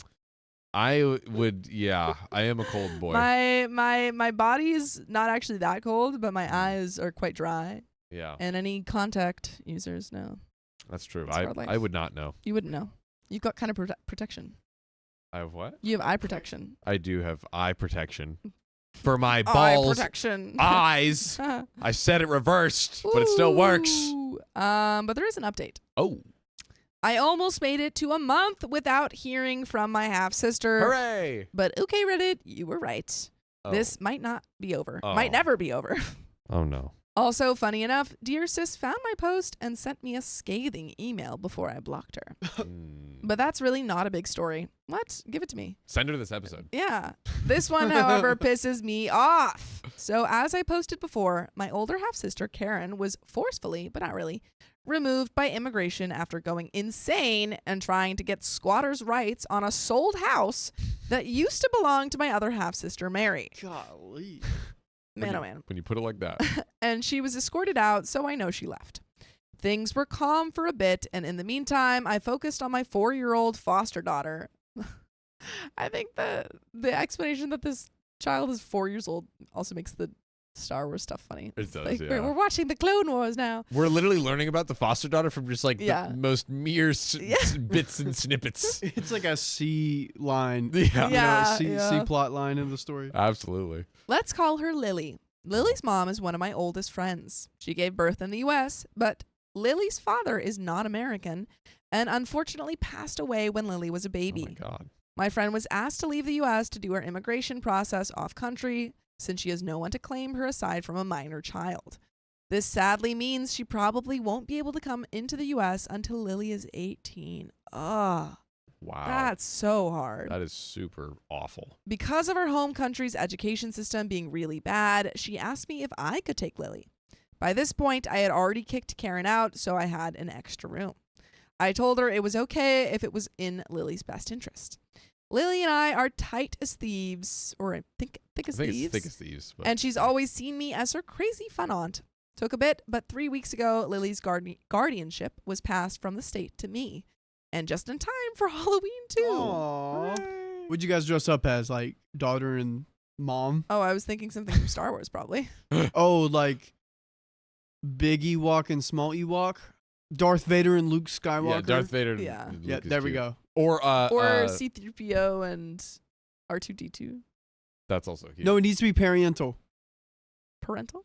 [SPEAKER 2] I would, I am a cold boy.
[SPEAKER 1] My body is not actually that cold, but my eyes are quite dry.
[SPEAKER 2] Yeah.
[SPEAKER 1] And any contact users know.
[SPEAKER 2] That's true.
[SPEAKER 1] It's hard life.
[SPEAKER 2] I would not know.
[SPEAKER 1] You wouldn't know. You've got kind of protection.
[SPEAKER 2] I have what?
[SPEAKER 1] You have eye protection.
[SPEAKER 2] I do have eye protection. For my
[SPEAKER 1] Eye
[SPEAKER 2] balls,
[SPEAKER 1] protection.
[SPEAKER 2] eyes. I said it reversed, but it still works.
[SPEAKER 1] But there is an update.
[SPEAKER 2] Oh.
[SPEAKER 1] I almost made it to a month without hearing from my half-sister.
[SPEAKER 2] Hooray.
[SPEAKER 1] But okay, Reddit, you were right.
[SPEAKER 2] Oh.
[SPEAKER 1] This might not be over.
[SPEAKER 2] Oh.
[SPEAKER 1] Might never be over.
[SPEAKER 2] Oh, no.
[SPEAKER 1] Also, funny enough, dear sis found my post and sent me a scathing email before I blocked her. But that's really not a big story. What? Give it to me.
[SPEAKER 2] Send her to this episode.
[SPEAKER 1] Yeah. This one, however, pisses me off. So as I posted before, my older half-sister, Karen, was forcefully, but not really, removed by immigration after going insane and trying to get squatters' rights on a sold house that used to belong to my other half-sister, Mary.
[SPEAKER 3] Golly.
[SPEAKER 1] Man, oh man.
[SPEAKER 2] When you put it like that.
[SPEAKER 1] And she was escorted out, so I know she left. Things were calm for a bit, and in the meantime, I focused on my 4-year-old foster daughter. I think the explanation that this child is 4 years old also makes the Star Wars stuff funny.
[SPEAKER 2] It does,
[SPEAKER 1] like,
[SPEAKER 2] yeah.
[SPEAKER 1] We're watching the Clone Wars now.
[SPEAKER 2] We're literally learning about the foster daughter from just like the most mere bits and snippets.
[SPEAKER 3] It's like a C line.
[SPEAKER 2] Yeah.
[SPEAKER 3] C plot line in the story.
[SPEAKER 2] Absolutely.
[SPEAKER 1] Let's call her Lily. Lily's mom is one of my oldest friends. She gave birth in the U.S., but Lily's father is not American and unfortunately passed away when Lily was a baby.
[SPEAKER 2] Oh, my God.
[SPEAKER 1] My friend was asked to leave the U.S. to do her immigration process off-country since she has no one to claim her aside from a minor child. This sadly means she probably won't be able to come into the U.S. until Lily is 18. Ugh.
[SPEAKER 2] Wow.
[SPEAKER 1] That's so hard.
[SPEAKER 2] That is super awful.
[SPEAKER 1] Because of her home country's education system being really bad, she asked me if I could take Lily. By this point, I had already kicked Karen out, so I had an extra room. I told her it was okay if it was in Lily's best interest. Lily and I are tight as thieves, or thick as thieves.
[SPEAKER 2] It's thick as thieves. But
[SPEAKER 1] And she's always seen me as her crazy fun aunt. Took a bit, but 3 weeks ago, Lily's guardianship was passed from the state to me. And just in time for Halloween, too.
[SPEAKER 3] Aww. What'd you guys dress up as? Like daughter and mom?
[SPEAKER 1] Oh, I was thinking something from Star Wars, probably.
[SPEAKER 3] Oh, like Big Ewok and Small Ewok? Darth Vader and Luke Skywalker?
[SPEAKER 2] Yeah, Darth Vader. And
[SPEAKER 1] Yeah.
[SPEAKER 2] Luke
[SPEAKER 3] Yeah,
[SPEAKER 2] is
[SPEAKER 3] there we
[SPEAKER 2] cute.
[SPEAKER 3] go.
[SPEAKER 2] Or
[SPEAKER 1] C-3PO and R2-D2.
[SPEAKER 2] that's also cute.
[SPEAKER 3] No, it needs to be parental.
[SPEAKER 1] Parental?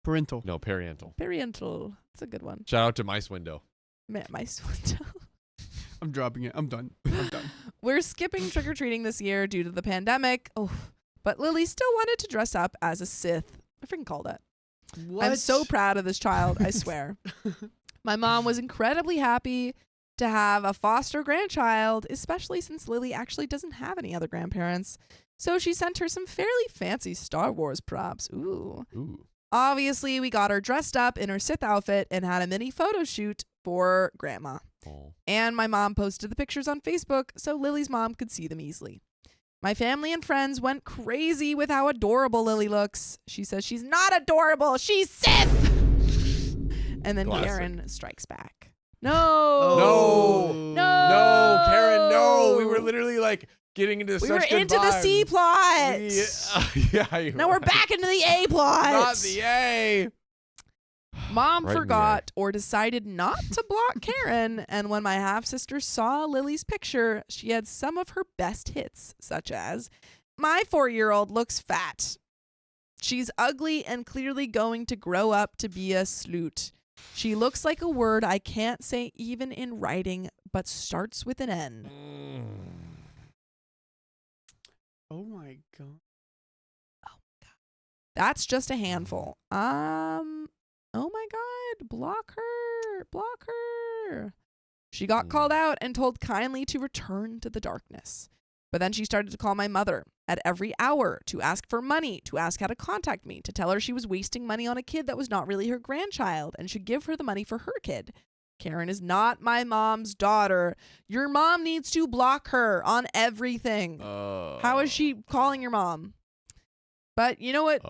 [SPEAKER 3] Parental.
[SPEAKER 2] No, Pariental.
[SPEAKER 1] Parental. That's a good one.
[SPEAKER 2] Shout out to Mice Window.
[SPEAKER 1] My swindle.
[SPEAKER 3] I'm dropping it. I'm done. I'm done.
[SPEAKER 1] We're skipping trick-or-treating this year due to the pandemic. Oh, but Lily still wanted to dress up as a Sith. I freaking called it.
[SPEAKER 3] What?
[SPEAKER 1] I'm so proud of this child, I swear. My mom was incredibly happy to have a foster grandchild, especially since Lily actually doesn't have any other grandparents. So she sent her some fairly fancy Star Wars props. Ooh. Obviously, we got her dressed up in her Sith outfit and had a mini photo shoot for Grandma.
[SPEAKER 2] Oh.
[SPEAKER 1] And my mom posted the pictures on Facebook so Lily's mom could see them easily. My family and friends went crazy with how adorable Lily looks. She says she's not adorable, she's Sith! And then
[SPEAKER 2] Classic.
[SPEAKER 1] Karen strikes back.
[SPEAKER 2] No.
[SPEAKER 1] No,
[SPEAKER 2] No, Karen, no. We were literally like getting into
[SPEAKER 1] we
[SPEAKER 2] such
[SPEAKER 1] were
[SPEAKER 2] good
[SPEAKER 1] into the C
[SPEAKER 2] vibes.
[SPEAKER 1] plot.
[SPEAKER 2] Yeah, you're
[SPEAKER 1] Now we're
[SPEAKER 2] right.
[SPEAKER 1] back into the A plot.
[SPEAKER 2] Not the A.
[SPEAKER 1] Mom
[SPEAKER 2] Right in the
[SPEAKER 1] forgot or decided not to block Karen, and when my half-sister saw Lily's picture, she had some of her best hits, such as, "My 4-year-old looks fat. She's ugly and clearly going to grow up to be a sloot. She looks like a word I can't say even in writing, but starts with an N."
[SPEAKER 3] Oh my god.
[SPEAKER 1] That's just a handful. Oh my god, block her. She got called out and told kindly to return to the darkness. But then she started to call my mother at every hour to ask for money, to ask how to contact me, to tell her she was wasting money on a kid that was not really her grandchild and should give her the money for her kid. Karen is not my mom's daughter. Your mom needs to block her on everything. How is she calling your mom? But you know what?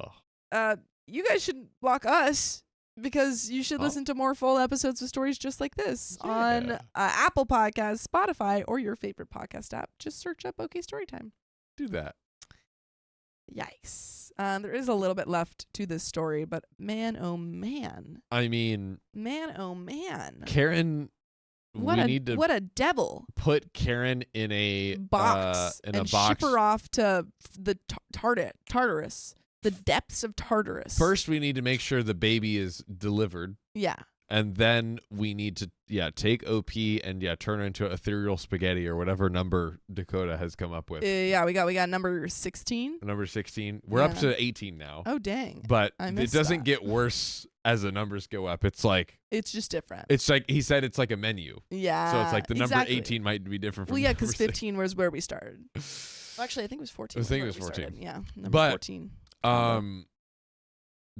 [SPEAKER 1] You guys shouldn't block us because you should listen to more full episodes of stories just like this on Apple Podcasts, Spotify, or your favorite podcast app. Just search up OK Storytime.
[SPEAKER 2] Do that.
[SPEAKER 1] Yikes. There is a little bit left to this story, but man, oh man.
[SPEAKER 2] I mean,
[SPEAKER 1] Man, oh man.
[SPEAKER 2] Karen,
[SPEAKER 1] What a devil.
[SPEAKER 2] put Karen in a
[SPEAKER 1] Box
[SPEAKER 2] in
[SPEAKER 1] and
[SPEAKER 2] a box.
[SPEAKER 1] ship her off to the Tartarus. The depths of Tartarus.
[SPEAKER 2] First, we need to make sure the baby is delivered,
[SPEAKER 1] Yeah.
[SPEAKER 2] and then we need to take OP and turn her into ethereal spaghetti or whatever number Dakota has come up with.
[SPEAKER 1] Yeah, we got number 16.
[SPEAKER 2] Number 16. We're up
[SPEAKER 1] Yeah.
[SPEAKER 2] to 18 now.
[SPEAKER 1] Oh, dang.
[SPEAKER 2] But
[SPEAKER 1] I
[SPEAKER 2] it
[SPEAKER 1] missed
[SPEAKER 2] doesn't
[SPEAKER 1] that.
[SPEAKER 2] get worse as the numbers go up. It's like
[SPEAKER 1] It's just different.
[SPEAKER 2] he said it's like a menu.
[SPEAKER 1] Yeah.
[SPEAKER 2] So it's like the number
[SPEAKER 1] exactly.
[SPEAKER 2] 18 might be different from
[SPEAKER 1] Well, yeah,
[SPEAKER 2] number
[SPEAKER 1] because 15 was where we started. Well, actually, I think it was 14.
[SPEAKER 2] I think it
[SPEAKER 1] was
[SPEAKER 2] was
[SPEAKER 1] where we
[SPEAKER 2] 14.
[SPEAKER 1] started. Yeah, number
[SPEAKER 2] But,
[SPEAKER 1] 14.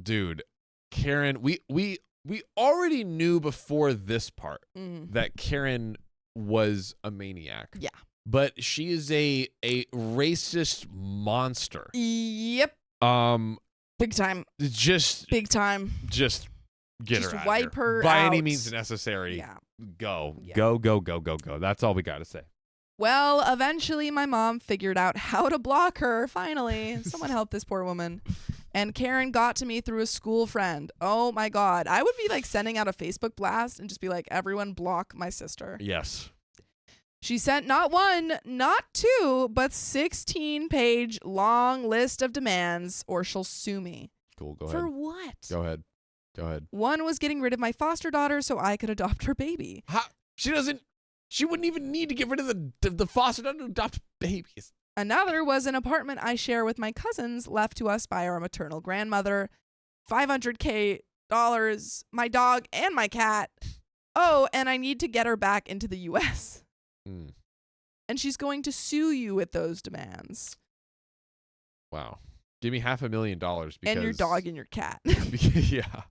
[SPEAKER 2] Dude, Karen, we already knew before this part
[SPEAKER 1] Mm.
[SPEAKER 2] that Karen was a maniac.
[SPEAKER 1] Yeah.
[SPEAKER 2] But she is a racist monster.
[SPEAKER 1] Yep. Big time.
[SPEAKER 2] Just
[SPEAKER 1] Big time.
[SPEAKER 2] get
[SPEAKER 1] Just
[SPEAKER 2] her out
[SPEAKER 1] wipe
[SPEAKER 2] of here.
[SPEAKER 1] her
[SPEAKER 2] by any
[SPEAKER 1] out.
[SPEAKER 2] means necessary.
[SPEAKER 1] Yeah.
[SPEAKER 2] Go.
[SPEAKER 1] Yeah.
[SPEAKER 2] Go. That's all we got to say.
[SPEAKER 1] Well, eventually my mom figured out how to block her, finally. Someone help this poor woman. And Karen got to me through a school friend. Oh my God. I would be like sending out a Facebook blast and just be like, everyone block my sister.
[SPEAKER 2] Yes.
[SPEAKER 1] She sent not one, not two, but 16-page long list of demands or she'll sue me.
[SPEAKER 2] Cool. Go
[SPEAKER 1] For
[SPEAKER 2] ahead.
[SPEAKER 1] what?
[SPEAKER 2] Go ahead.
[SPEAKER 1] One was getting rid of my foster daughter so I could adopt her baby.
[SPEAKER 2] How? She wouldn't even need to get rid of the foster daughter to adopt babies.
[SPEAKER 1] Another was an apartment I share with my cousins left to us by our maternal grandmother. $500K, my dog and my cat. Oh, and I need to get her back into the U.S. And she's going to sue you with those demands.
[SPEAKER 2] Wow. Give me $500,000 because
[SPEAKER 1] And your dog and your cat.
[SPEAKER 2] yeah.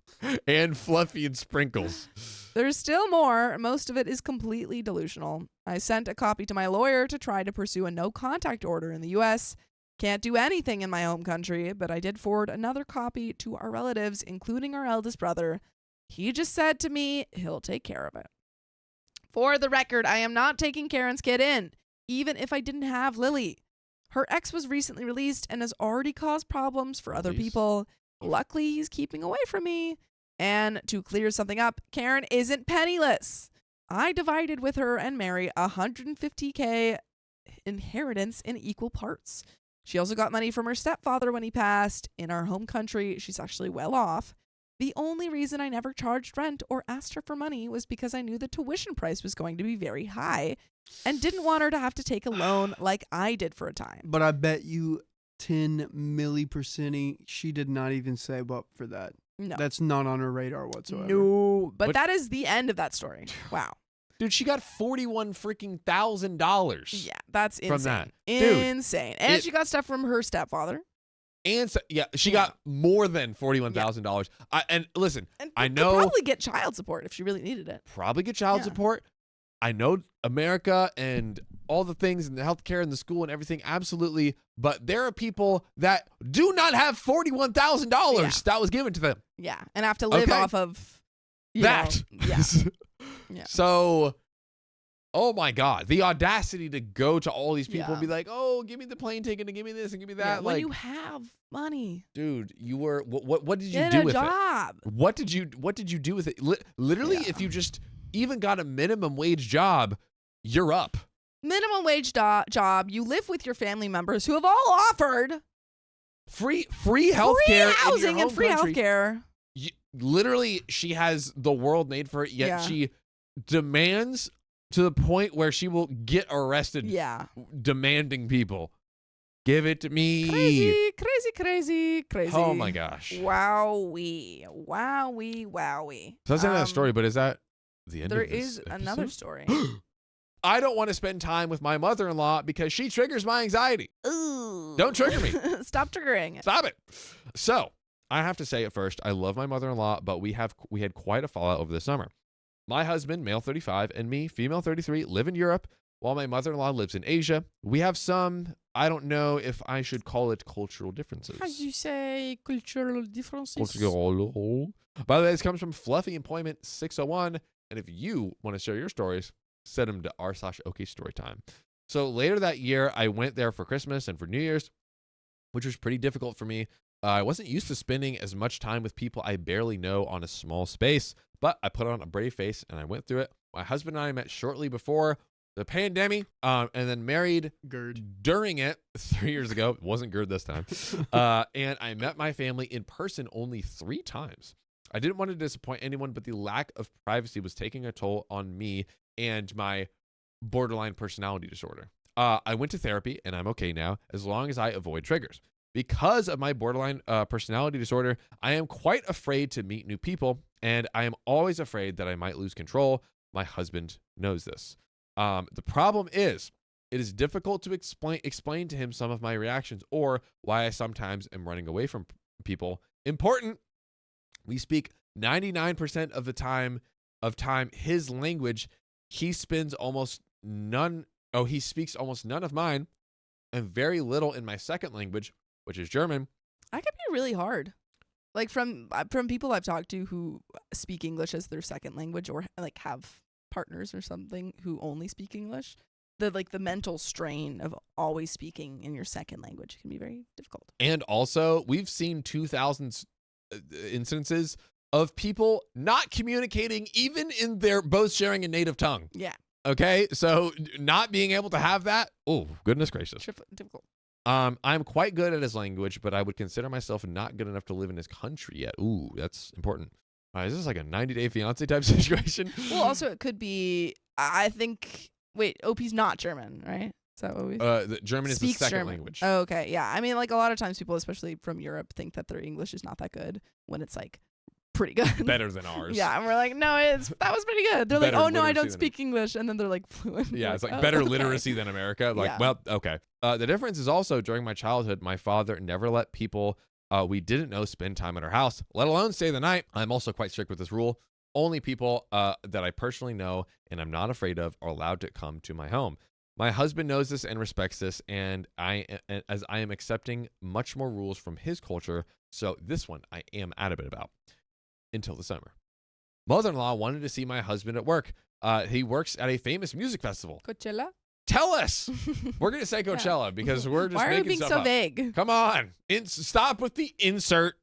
[SPEAKER 2] And Fluffy and Sprinkles.
[SPEAKER 1] There's still more. Most of it is completely delusional. I sent a copy to my lawyer to try to pursue a no contact order in the U.S., Can't do anything in my home country, but I did forward another copy to our relatives, including our eldest brother. He just said to me he'll take care of it. For the record, I am not taking Karen's kid in, even if I didn't have Lily. Her ex was recently released and has already caused problems for other people. Luckily, he's keeping away from me. And to clear something up, Karen isn't penniless. I divided with her and Mary $150K inheritance in equal parts. She also got money from her stepfather when he passed. In our home country, she's actually well off. The only reason I never charged rent or asked her for money was because I knew the tuition price was going to be very high and didn't want her to have to take a loan like I did for a time.
[SPEAKER 3] But I bet you 10 milli% she did not even save up for that.
[SPEAKER 1] No.
[SPEAKER 3] That's not on her radar whatsoever.
[SPEAKER 1] No, but
[SPEAKER 2] What?
[SPEAKER 1] that is the end of that story. Wow.
[SPEAKER 2] Dude, she got $41,000.
[SPEAKER 1] Yeah, that's insane.
[SPEAKER 2] From that. Dude,
[SPEAKER 1] Insane. And she got stuff from her stepfather.
[SPEAKER 2] And so, she got more than $41,000. And listen,
[SPEAKER 1] And
[SPEAKER 2] I
[SPEAKER 1] could
[SPEAKER 2] know
[SPEAKER 1] probably get child support if she really needed it.
[SPEAKER 2] probably get child
[SPEAKER 1] Yeah.
[SPEAKER 2] support. I know America and all the things and the healthcare and the school and everything, absolutely. But there are people that do not have $41,000 that was given to them.
[SPEAKER 1] Yeah, and have to live
[SPEAKER 2] Okay.
[SPEAKER 1] off of
[SPEAKER 2] That.
[SPEAKER 1] Yeah. Yeah.
[SPEAKER 2] So, oh my God, the audacity to go to all these people and be
[SPEAKER 1] Yeah.
[SPEAKER 2] like, "Oh, give me the plane ticket and give me this and give me that."
[SPEAKER 1] Yeah,
[SPEAKER 2] Like,
[SPEAKER 1] when you have money,
[SPEAKER 2] dude, you were what did you
[SPEAKER 1] get
[SPEAKER 2] do
[SPEAKER 1] a
[SPEAKER 2] with
[SPEAKER 1] job.
[SPEAKER 2] it? What did you do with it? Literally,
[SPEAKER 1] Yeah.
[SPEAKER 2] if you just even got a minimum wage job, you're up.
[SPEAKER 1] Minimum wage job. You live with your family members who have all offered
[SPEAKER 2] Free healthcare,
[SPEAKER 1] free
[SPEAKER 2] in your
[SPEAKER 1] housing and
[SPEAKER 2] home
[SPEAKER 1] free
[SPEAKER 2] country.
[SPEAKER 1] healthcare.
[SPEAKER 2] Literally, she has the world made for it. Yet
[SPEAKER 1] Yeah.
[SPEAKER 2] she demands to the point where she will get arrested.
[SPEAKER 1] Yeah.
[SPEAKER 2] Demanding people, give it to me.
[SPEAKER 1] Crazy, crazy, crazy, crazy.
[SPEAKER 2] Oh my gosh.
[SPEAKER 1] Wowee. Wowee, wowee.
[SPEAKER 2] So that's the end of that story, but is that the end
[SPEAKER 1] There
[SPEAKER 2] of this
[SPEAKER 1] is another
[SPEAKER 2] episode?
[SPEAKER 1] story.
[SPEAKER 2] I don't want to spend time with my mother-in-law because she triggers my anxiety.
[SPEAKER 1] Ooh.
[SPEAKER 2] Don't trigger me.
[SPEAKER 1] Stop triggering.
[SPEAKER 2] Stop it. So I have to say at first, I love my mother-in-law, but we had quite a fallout over the summer. My husband, male 35, and me, female 33, live in Europe, while my mother-in-law lives in Asia. We have some, I don't know if I should call it cultural differences.
[SPEAKER 1] How do you say cultural differences?
[SPEAKER 2] Cultural. By the way, this comes from Fluffy Employment 601, and if you want to share your stories, send them to r/OK Storytime. So later that year, I went there for Christmas and for New Year's, which was pretty difficult for me. I wasn't used to spending as much time with people I barely know on a small space, but I put on a brave face and I went through it. My husband and I met shortly before the pandemic, and then married during it 3 years ago. It wasn't Gerd this time. And I met my family in person only 3 times. I didn't want to disappoint anyone, but the lack of privacy was taking a toll on me and my borderline personality disorder. I went to therapy and I'm okay now as long as I avoid triggers. Because of my borderline personality disorder, I am quite afraid to meet new people, and I am always afraid that I might lose control. My husband knows this. The problem is, it is difficult to explain to him some of my reactions or why I sometimes am running away from people. Important, we speak 99% of the time his language. He speaks almost none of mine and very little in my second language, which is German.
[SPEAKER 1] That could be really hard. Like from people I've talked to who speak English as their second language or like have partners or something who only speak English. The mental strain of always speaking in your second language can be very difficult.
[SPEAKER 2] And also, we've seen 2000s instances of people not communicating even in their both sharing a native tongue.
[SPEAKER 1] Yeah.
[SPEAKER 2] Okay, so not being able to have that, oh, goodness gracious.
[SPEAKER 1] Difficult.
[SPEAKER 2] I'm quite good at his language, but I would consider myself not good enough to live in his country yet. Ooh, that's important. Is this like a 90-day fiancé type situation?
[SPEAKER 1] Well, also it could be, I think, wait, OP's not German, right? Is that what we...
[SPEAKER 2] The German is the
[SPEAKER 1] Speaks
[SPEAKER 2] second
[SPEAKER 1] German.
[SPEAKER 2] language.
[SPEAKER 1] Oh, okay, yeah. I mean, like a lot of times people, especially from Europe, think that their English is not that good when it's like pretty good.
[SPEAKER 2] Better than ours.
[SPEAKER 1] Yeah, and we're like, no, that was pretty good. They're
[SPEAKER 2] Better
[SPEAKER 1] like, oh no, I
[SPEAKER 2] literacy
[SPEAKER 1] don't
[SPEAKER 2] than
[SPEAKER 1] speak English, and then they're like fluent.
[SPEAKER 2] Yeah,
[SPEAKER 1] We're
[SPEAKER 2] it's like
[SPEAKER 1] oh,
[SPEAKER 2] better
[SPEAKER 1] okay.
[SPEAKER 2] literacy than America. Like,
[SPEAKER 1] Yeah.
[SPEAKER 2] well, okay. The difference is also during my childhood, my father never let people we didn't know spend time at our house, let alone stay the night. I'm also quite strict with this rule. Only people that I personally know and I'm not afraid of are allowed to come to my home. My husband knows this and respects this, and as I am accepting much more rules from his culture, so this one I am adamant about. Until the summer. Mother-in-law wanted to see my husband at work. He works at a famous music festival.
[SPEAKER 1] Coachella?
[SPEAKER 2] Tell us. We're going to say Coachella because we're just
[SPEAKER 1] Why are you
[SPEAKER 2] making
[SPEAKER 1] being
[SPEAKER 2] stuff
[SPEAKER 1] so
[SPEAKER 2] up.
[SPEAKER 1] vague?
[SPEAKER 2] Come on. Stop with the insert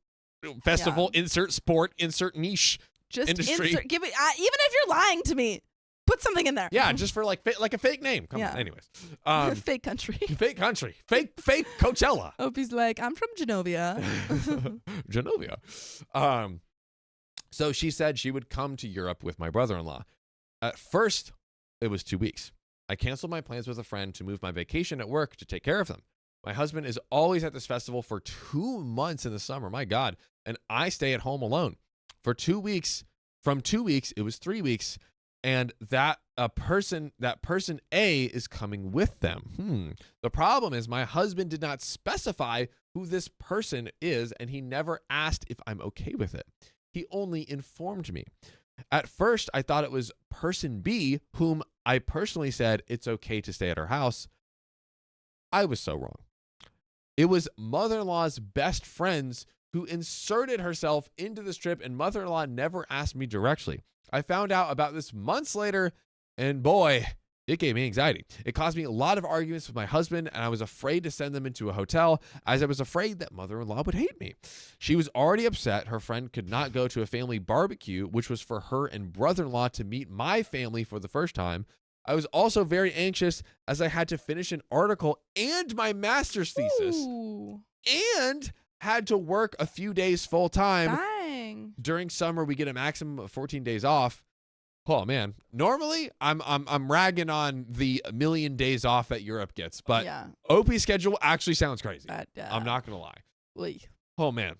[SPEAKER 2] festival, insert sport, insert niche
[SPEAKER 1] Just
[SPEAKER 2] industry.
[SPEAKER 1] give it. Even if you're lying to me, put something in there.
[SPEAKER 2] Yeah, just for like a fake name. Come on. Anyways.
[SPEAKER 1] Fake country.
[SPEAKER 2] Fake country. Fake Coachella.
[SPEAKER 1] Opie's like, I'm from Genovia.
[SPEAKER 2] Genovia. So she said she would come to Europe with my brother-in-law. At first, it was 2 weeks. I canceled my plans with a friend to move my vacation at work to take care of them. My husband is always at this festival for 2 months in the summer. My God. And I stay at home alone for 2 weeks. From 2 weeks, it was 3 weeks. And that person A is coming with them. The problem is my husband did not specify who this person is, and he never asked if I'm okay with it. He only informed me. At first, I thought it was person B, whom I personally said it's okay to stay at her house. I was so wrong. It was mother-in-law's best friends who inserted herself into this trip, and mother-in-law never asked me directly. I found out about this months later, and boy, it gave me anxiety. It caused me a lot of arguments with my husband, and I was afraid to send them into a hotel, as I was afraid that mother-in-law would hate me. She was already upset her friend could not go to a family barbecue, which was for her and brother-in-law to meet my family for the first time. I was also very anxious as I had to finish an article and my master's thesis.
[SPEAKER 1] Ooh.
[SPEAKER 2] And had to work a few days full time.
[SPEAKER 1] Dang.
[SPEAKER 2] During summer, we get a maximum of 14 days off. Oh man, normally I'm ragging on the million days off that Europe gets, but OP's schedule actually sounds crazy. I'm not gonna lie.
[SPEAKER 1] Oy.
[SPEAKER 2] Oh man.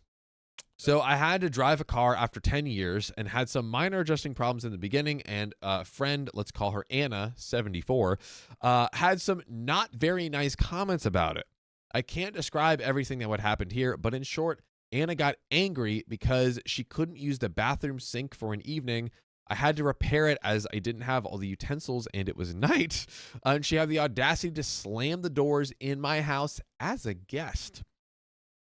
[SPEAKER 2] So I had to drive a car after 10 years and had some minor adjusting problems in the beginning, and a friend, let's call her Anna, 74, had some not very nice comments about it. I can't describe everything that would happen here, but in short, Anna got angry because she couldn't use the bathroom sink for an evening. I had to repair it as I didn't have all the utensils and it was night. And she had the audacity to slam the doors in my house as a guest.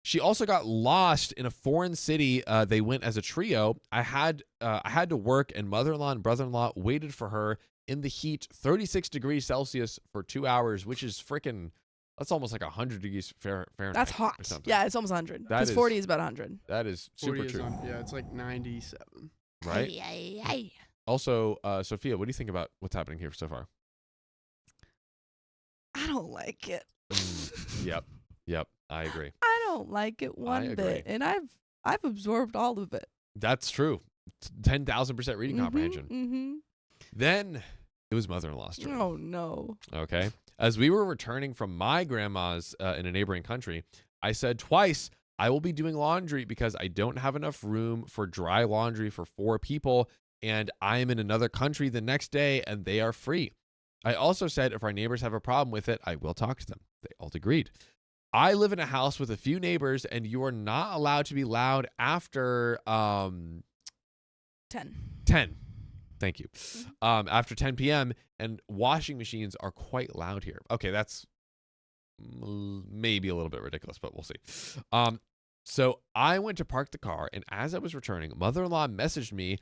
[SPEAKER 2] She also got lost in a foreign city. They went as a trio. I had to work, and mother-in-law and brother-in-law waited for her in the heat, 36 degrees Celsius for 2 hours, which is freaking, that's almost like 100 degrees Fahrenheit.
[SPEAKER 1] That's hot. Yeah, it's almost 100. Because 40 is about 100.
[SPEAKER 2] That is super true.
[SPEAKER 3] Yeah, it's like 97.
[SPEAKER 2] Right? Also, Sophia, what do you think about what's happening here so far?
[SPEAKER 1] I don't like it.
[SPEAKER 2] Yep, I agree.
[SPEAKER 1] I don't like it one bit, and I've absorbed all of it.
[SPEAKER 2] That's true. 10,000% reading comprehension. Then it was mother-in-law's turn.
[SPEAKER 1] Oh no.
[SPEAKER 2] Okay. As we were returning from my grandma's in a neighboring country, I said twice, I will be doing laundry because I don't have enough room for dry laundry for 4 people, and I am in another country the next day, and they are free. I also said if our neighbors have a problem with it, I will talk to them. They all agreed. I live in a house with a few neighbors, and you are not allowed to be loud after 10. Thank you. After 10 p.m., and washing machines are quite loud here. Okay, that's maybe a little bit ridiculous, but we'll see. So I went to park the car, and as I was returning, mother-in-law messaged me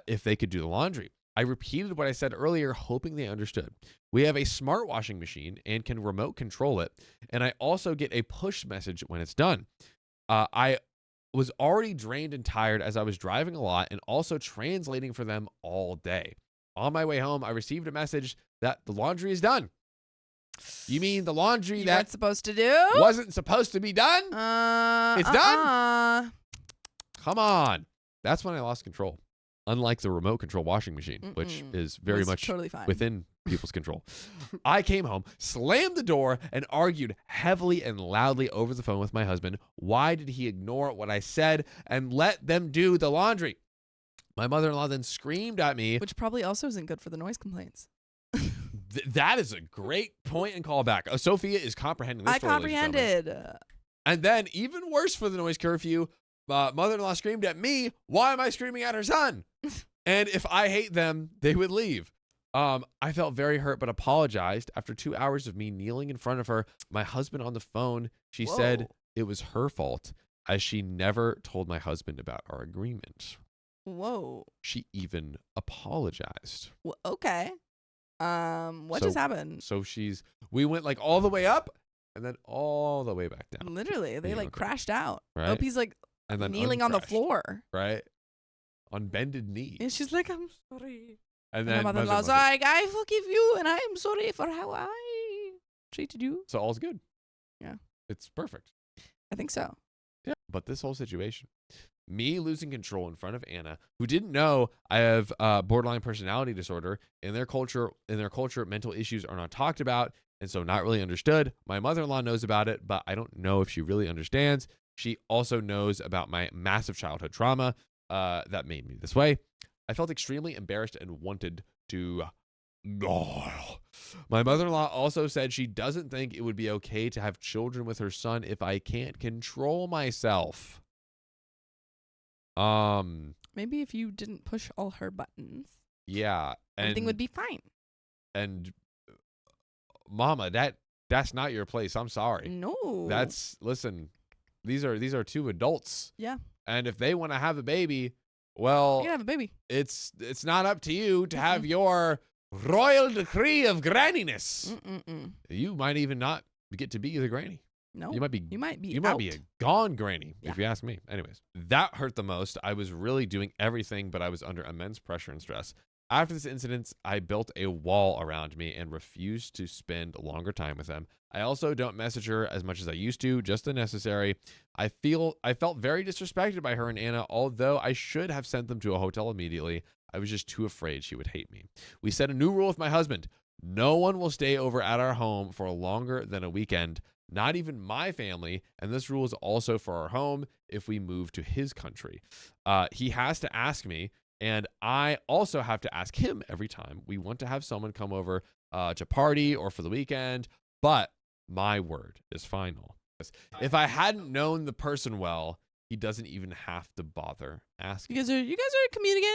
[SPEAKER 2] if they could do the laundry. I repeated what I said earlier, hoping they understood. We have a smart washing machine and can remote control it, and I also get a push message when it's done. I was already drained and tired as I was driving a lot and also translating for them all day. On my way home, I received a message that the laundry is done. You mean the laundry that
[SPEAKER 1] supposed to do
[SPEAKER 2] wasn't supposed to be done? It's done? Come on. That's when I lost control. Unlike the remote control washing machine, which is very much
[SPEAKER 1] totally fine.
[SPEAKER 2] within people's control. I came home, slammed the door, and argued heavily and loudly over the phone with my husband. Why did he ignore what I said and let them do the laundry? My mother-in-law then screamed at me.
[SPEAKER 1] Which probably also isn't good for the noise complaints.
[SPEAKER 2] That is a great point and callback. Sophia is comprehending this story.
[SPEAKER 1] I comprehended.
[SPEAKER 2] And then, even worse for the noise curfew, mother-in-law screamed at me, why am I screaming at her son? And if I hate them, they would leave. I felt very hurt, but apologized. After 2 hours of me kneeling in front of her, my husband on the phone, she said it was her fault, as she never told my husband about our agreement.
[SPEAKER 1] Whoa.
[SPEAKER 2] She even apologized.
[SPEAKER 1] Well, okay. What just happened?
[SPEAKER 2] So we went like all the way up and then all the way back down.
[SPEAKER 1] Literally, they like crashed out.
[SPEAKER 2] Right.
[SPEAKER 1] OP's like
[SPEAKER 2] And then
[SPEAKER 1] kneeling on the floor.
[SPEAKER 2] Right. On bended knee.
[SPEAKER 1] And she's like, I'm sorry.
[SPEAKER 2] And then
[SPEAKER 1] my mother-in-law's like, I forgive you and I am sorry for how I treated you.
[SPEAKER 2] So all's good.
[SPEAKER 1] Yeah.
[SPEAKER 2] It's perfect.
[SPEAKER 1] I think so.
[SPEAKER 2] Yeah. But this whole situation, me losing control in front of Anna, who didn't know I have borderline personality disorder. In their culture, mental issues are not talked about, and so not really understood. My mother-in-law knows about it, but I don't know if she really understands. She also knows about my massive childhood trauma that made me this way. I felt extremely embarrassed and wanted to go. My mother-in-law also said she doesn't think it would be okay to have children with her son if I can't control myself.
[SPEAKER 1] Maybe if you didn't push all her buttons,
[SPEAKER 2] yeah,
[SPEAKER 1] everything would be fine.
[SPEAKER 2] And Mama, that's not your place. I'm sorry.
[SPEAKER 1] No.
[SPEAKER 2] Listen, these are two adults.
[SPEAKER 1] Yeah.
[SPEAKER 2] And if they want to have a baby, well,
[SPEAKER 1] you can have a baby.
[SPEAKER 2] It's not up to you to have your royal decree of granniness. You might even not get to be the granny.
[SPEAKER 1] No.
[SPEAKER 2] You might be a gone granny, if you ask me. Anyways, that hurt the most. I was really doing everything, but I was under immense pressure and stress. After this incident, I built a wall around me and refused to spend longer time with them. I also don't message her as much as I used to, just the necessary. I felt very disrespected by her and Anna, although I should have sent them to a hotel immediately. I was just too afraid she would hate me. We set a new rule with my husband. No one will stay over at our home for longer than a weekend, not even my family, and this rule is also for our home if we move to his country. He has to ask me, and I also have to ask him every time we want to have someone come over to party or for the weekend, but my word is final. If I hadn't known the person well, he doesn't even have to bother asking.
[SPEAKER 1] You guys are communicating?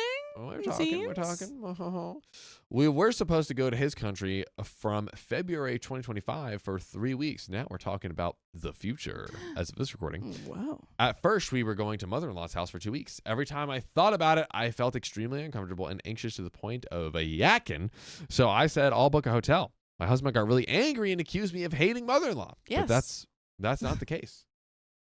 [SPEAKER 2] We're talking. We were supposed to go to his country from February 2025 for 3 weeks. Now we're talking about the future as of this recording.
[SPEAKER 1] Wow.
[SPEAKER 2] At first, we were going to mother-in-law's house for 2 weeks. Every time I thought about it, I felt extremely uncomfortable and anxious to the point of yakking. So I said, I'll book a hotel. My husband got really angry and accused me of hating mother-in-law.
[SPEAKER 1] Yes.
[SPEAKER 2] But that's not the case.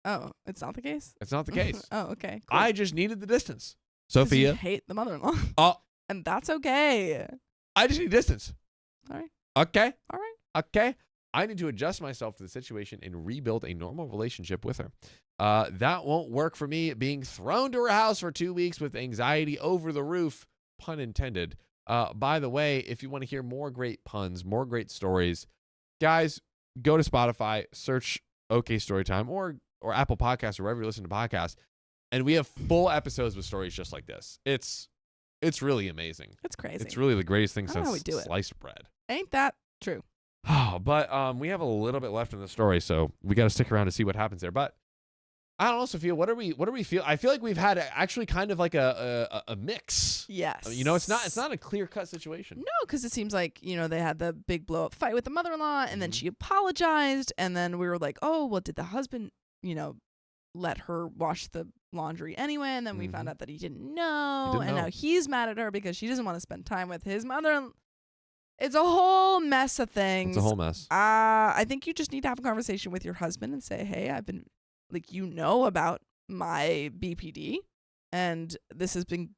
[SPEAKER 1] Oh, it's not the case?
[SPEAKER 2] It's not the case.
[SPEAKER 1] Oh, okay. Cool.
[SPEAKER 2] I just needed the distance.
[SPEAKER 1] 'Cause
[SPEAKER 2] Sophia.
[SPEAKER 1] you hate the mother-in-law.
[SPEAKER 2] Oh.
[SPEAKER 1] And that's okay.
[SPEAKER 2] I just need distance.
[SPEAKER 1] All right.
[SPEAKER 2] Okay.
[SPEAKER 1] All right.
[SPEAKER 2] Okay. I need to adjust myself to the situation and rebuild a normal relationship with her. That won't work for me being thrown to her house for 2 weeks with anxiety over the roof, pun intended. By the way, if you want to hear more great puns, more great stories, guys, go to Spotify, search OK Storytime or Apple Podcasts or wherever you listen to podcasts. And we have full episodes with stories just like this. It's really amazing.
[SPEAKER 1] It's crazy.
[SPEAKER 2] It's really the greatest thing since
[SPEAKER 1] we do it.
[SPEAKER 2] sliced bread.
[SPEAKER 1] Ain't that true?
[SPEAKER 2] Oh, but we have a little bit left in the story, so we got to stick around to see what happens there. But I don't know, Sophia, what do we feel? I feel like we've had actually kind of like a mix.
[SPEAKER 1] Yes.
[SPEAKER 2] You know, it's not a clear-cut situation.
[SPEAKER 1] No, because it seems like, they had the big blow-up fight with the mother-in-law, and then she apologized, and then we were like, oh, well, did the husband, let her wash the laundry anyway, and then we found out that he didn't know, now he's mad at her because she doesn't want to spend time with his mother. It's a whole mess of things.
[SPEAKER 2] It's a whole mess.
[SPEAKER 1] I think you just need to have a conversation with your husband and say, hey, I've been, about my BPD, and this has been,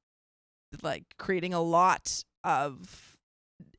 [SPEAKER 1] creating a lot of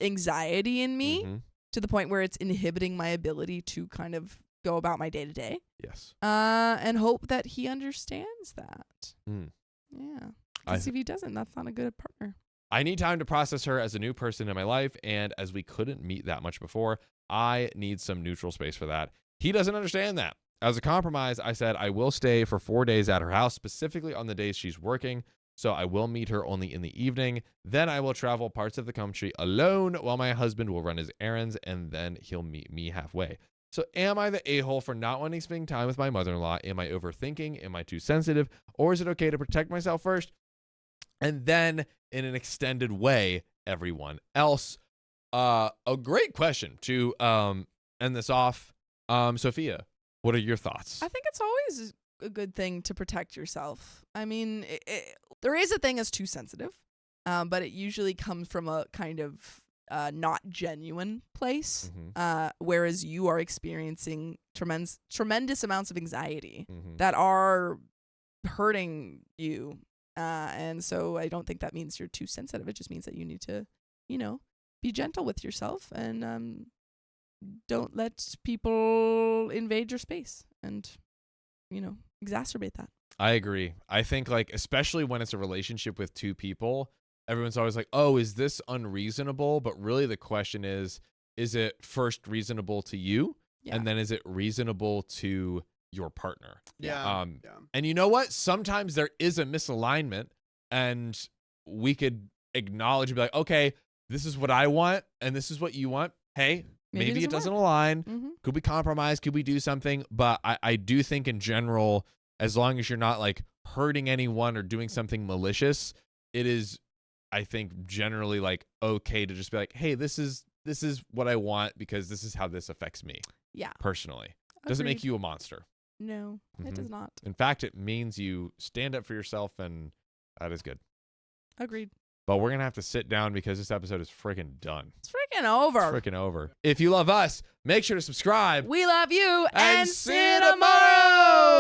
[SPEAKER 1] anxiety in me to the point where it's inhibiting my ability to kind of go about my day-to-day.
[SPEAKER 2] Yes.
[SPEAKER 1] And hope that he understands that. Yeah. Because if he doesn't, that's not a good partner.
[SPEAKER 2] I need time to process her as a new person in my life, and as we couldn't meet that much before, I need some neutral space for that. He doesn't understand that. As a compromise, I said I will stay for 4 days at her house, specifically on the days she's working, so I will meet her only in the evening. Then I will travel parts of the country alone while my husband will run his errands, and then he'll meet me halfway. So am I the a-hole for not wanting to spend time with my mother-in-law? Am I overthinking? Am I too sensitive? Or is it okay to protect myself first? And then, in an extended way, everyone else. A great question to end this off. Sophia, what are your thoughts?
[SPEAKER 1] I think it's always a good thing to protect yourself. I mean, there is a thing as too sensitive, but it usually comes from a kind of not genuine place, whereas you are experiencing tremendous amounts of anxiety that are hurting you. And so I don't think that means you're too sensitive. It just means that you need to, be gentle with yourself and don't let people invade your space and, exacerbate that.
[SPEAKER 2] I agree. I think especially when it's a relationship with two people, everyone's always like, oh, is this unreasonable? But really the question is it first reasonable to you? Yeah. And then is it reasonable to your partner?
[SPEAKER 3] Yeah.
[SPEAKER 2] And you know what? Sometimes there is a misalignment and we could acknowledge and be like, okay, this is what I want and this is what you want. Hey, maybe it doesn't align. Could we compromise? Could we do something? But I do think in general, as long as you're not hurting anyone or doing something malicious, it is, I think, generally okay to just be like, hey, this is what I want because this is how this affects me. Yeah. Personally. Doesn't make you a monster.
[SPEAKER 1] No, it does not.
[SPEAKER 2] In fact, it means you stand up for yourself, and that is good.
[SPEAKER 1] Agreed.
[SPEAKER 2] But we're going to have to sit down because this episode is freaking done.
[SPEAKER 1] It's freaking over.
[SPEAKER 2] It's freaking over. If you love us, make sure to subscribe.
[SPEAKER 1] We love you.
[SPEAKER 2] And see you tomorrow.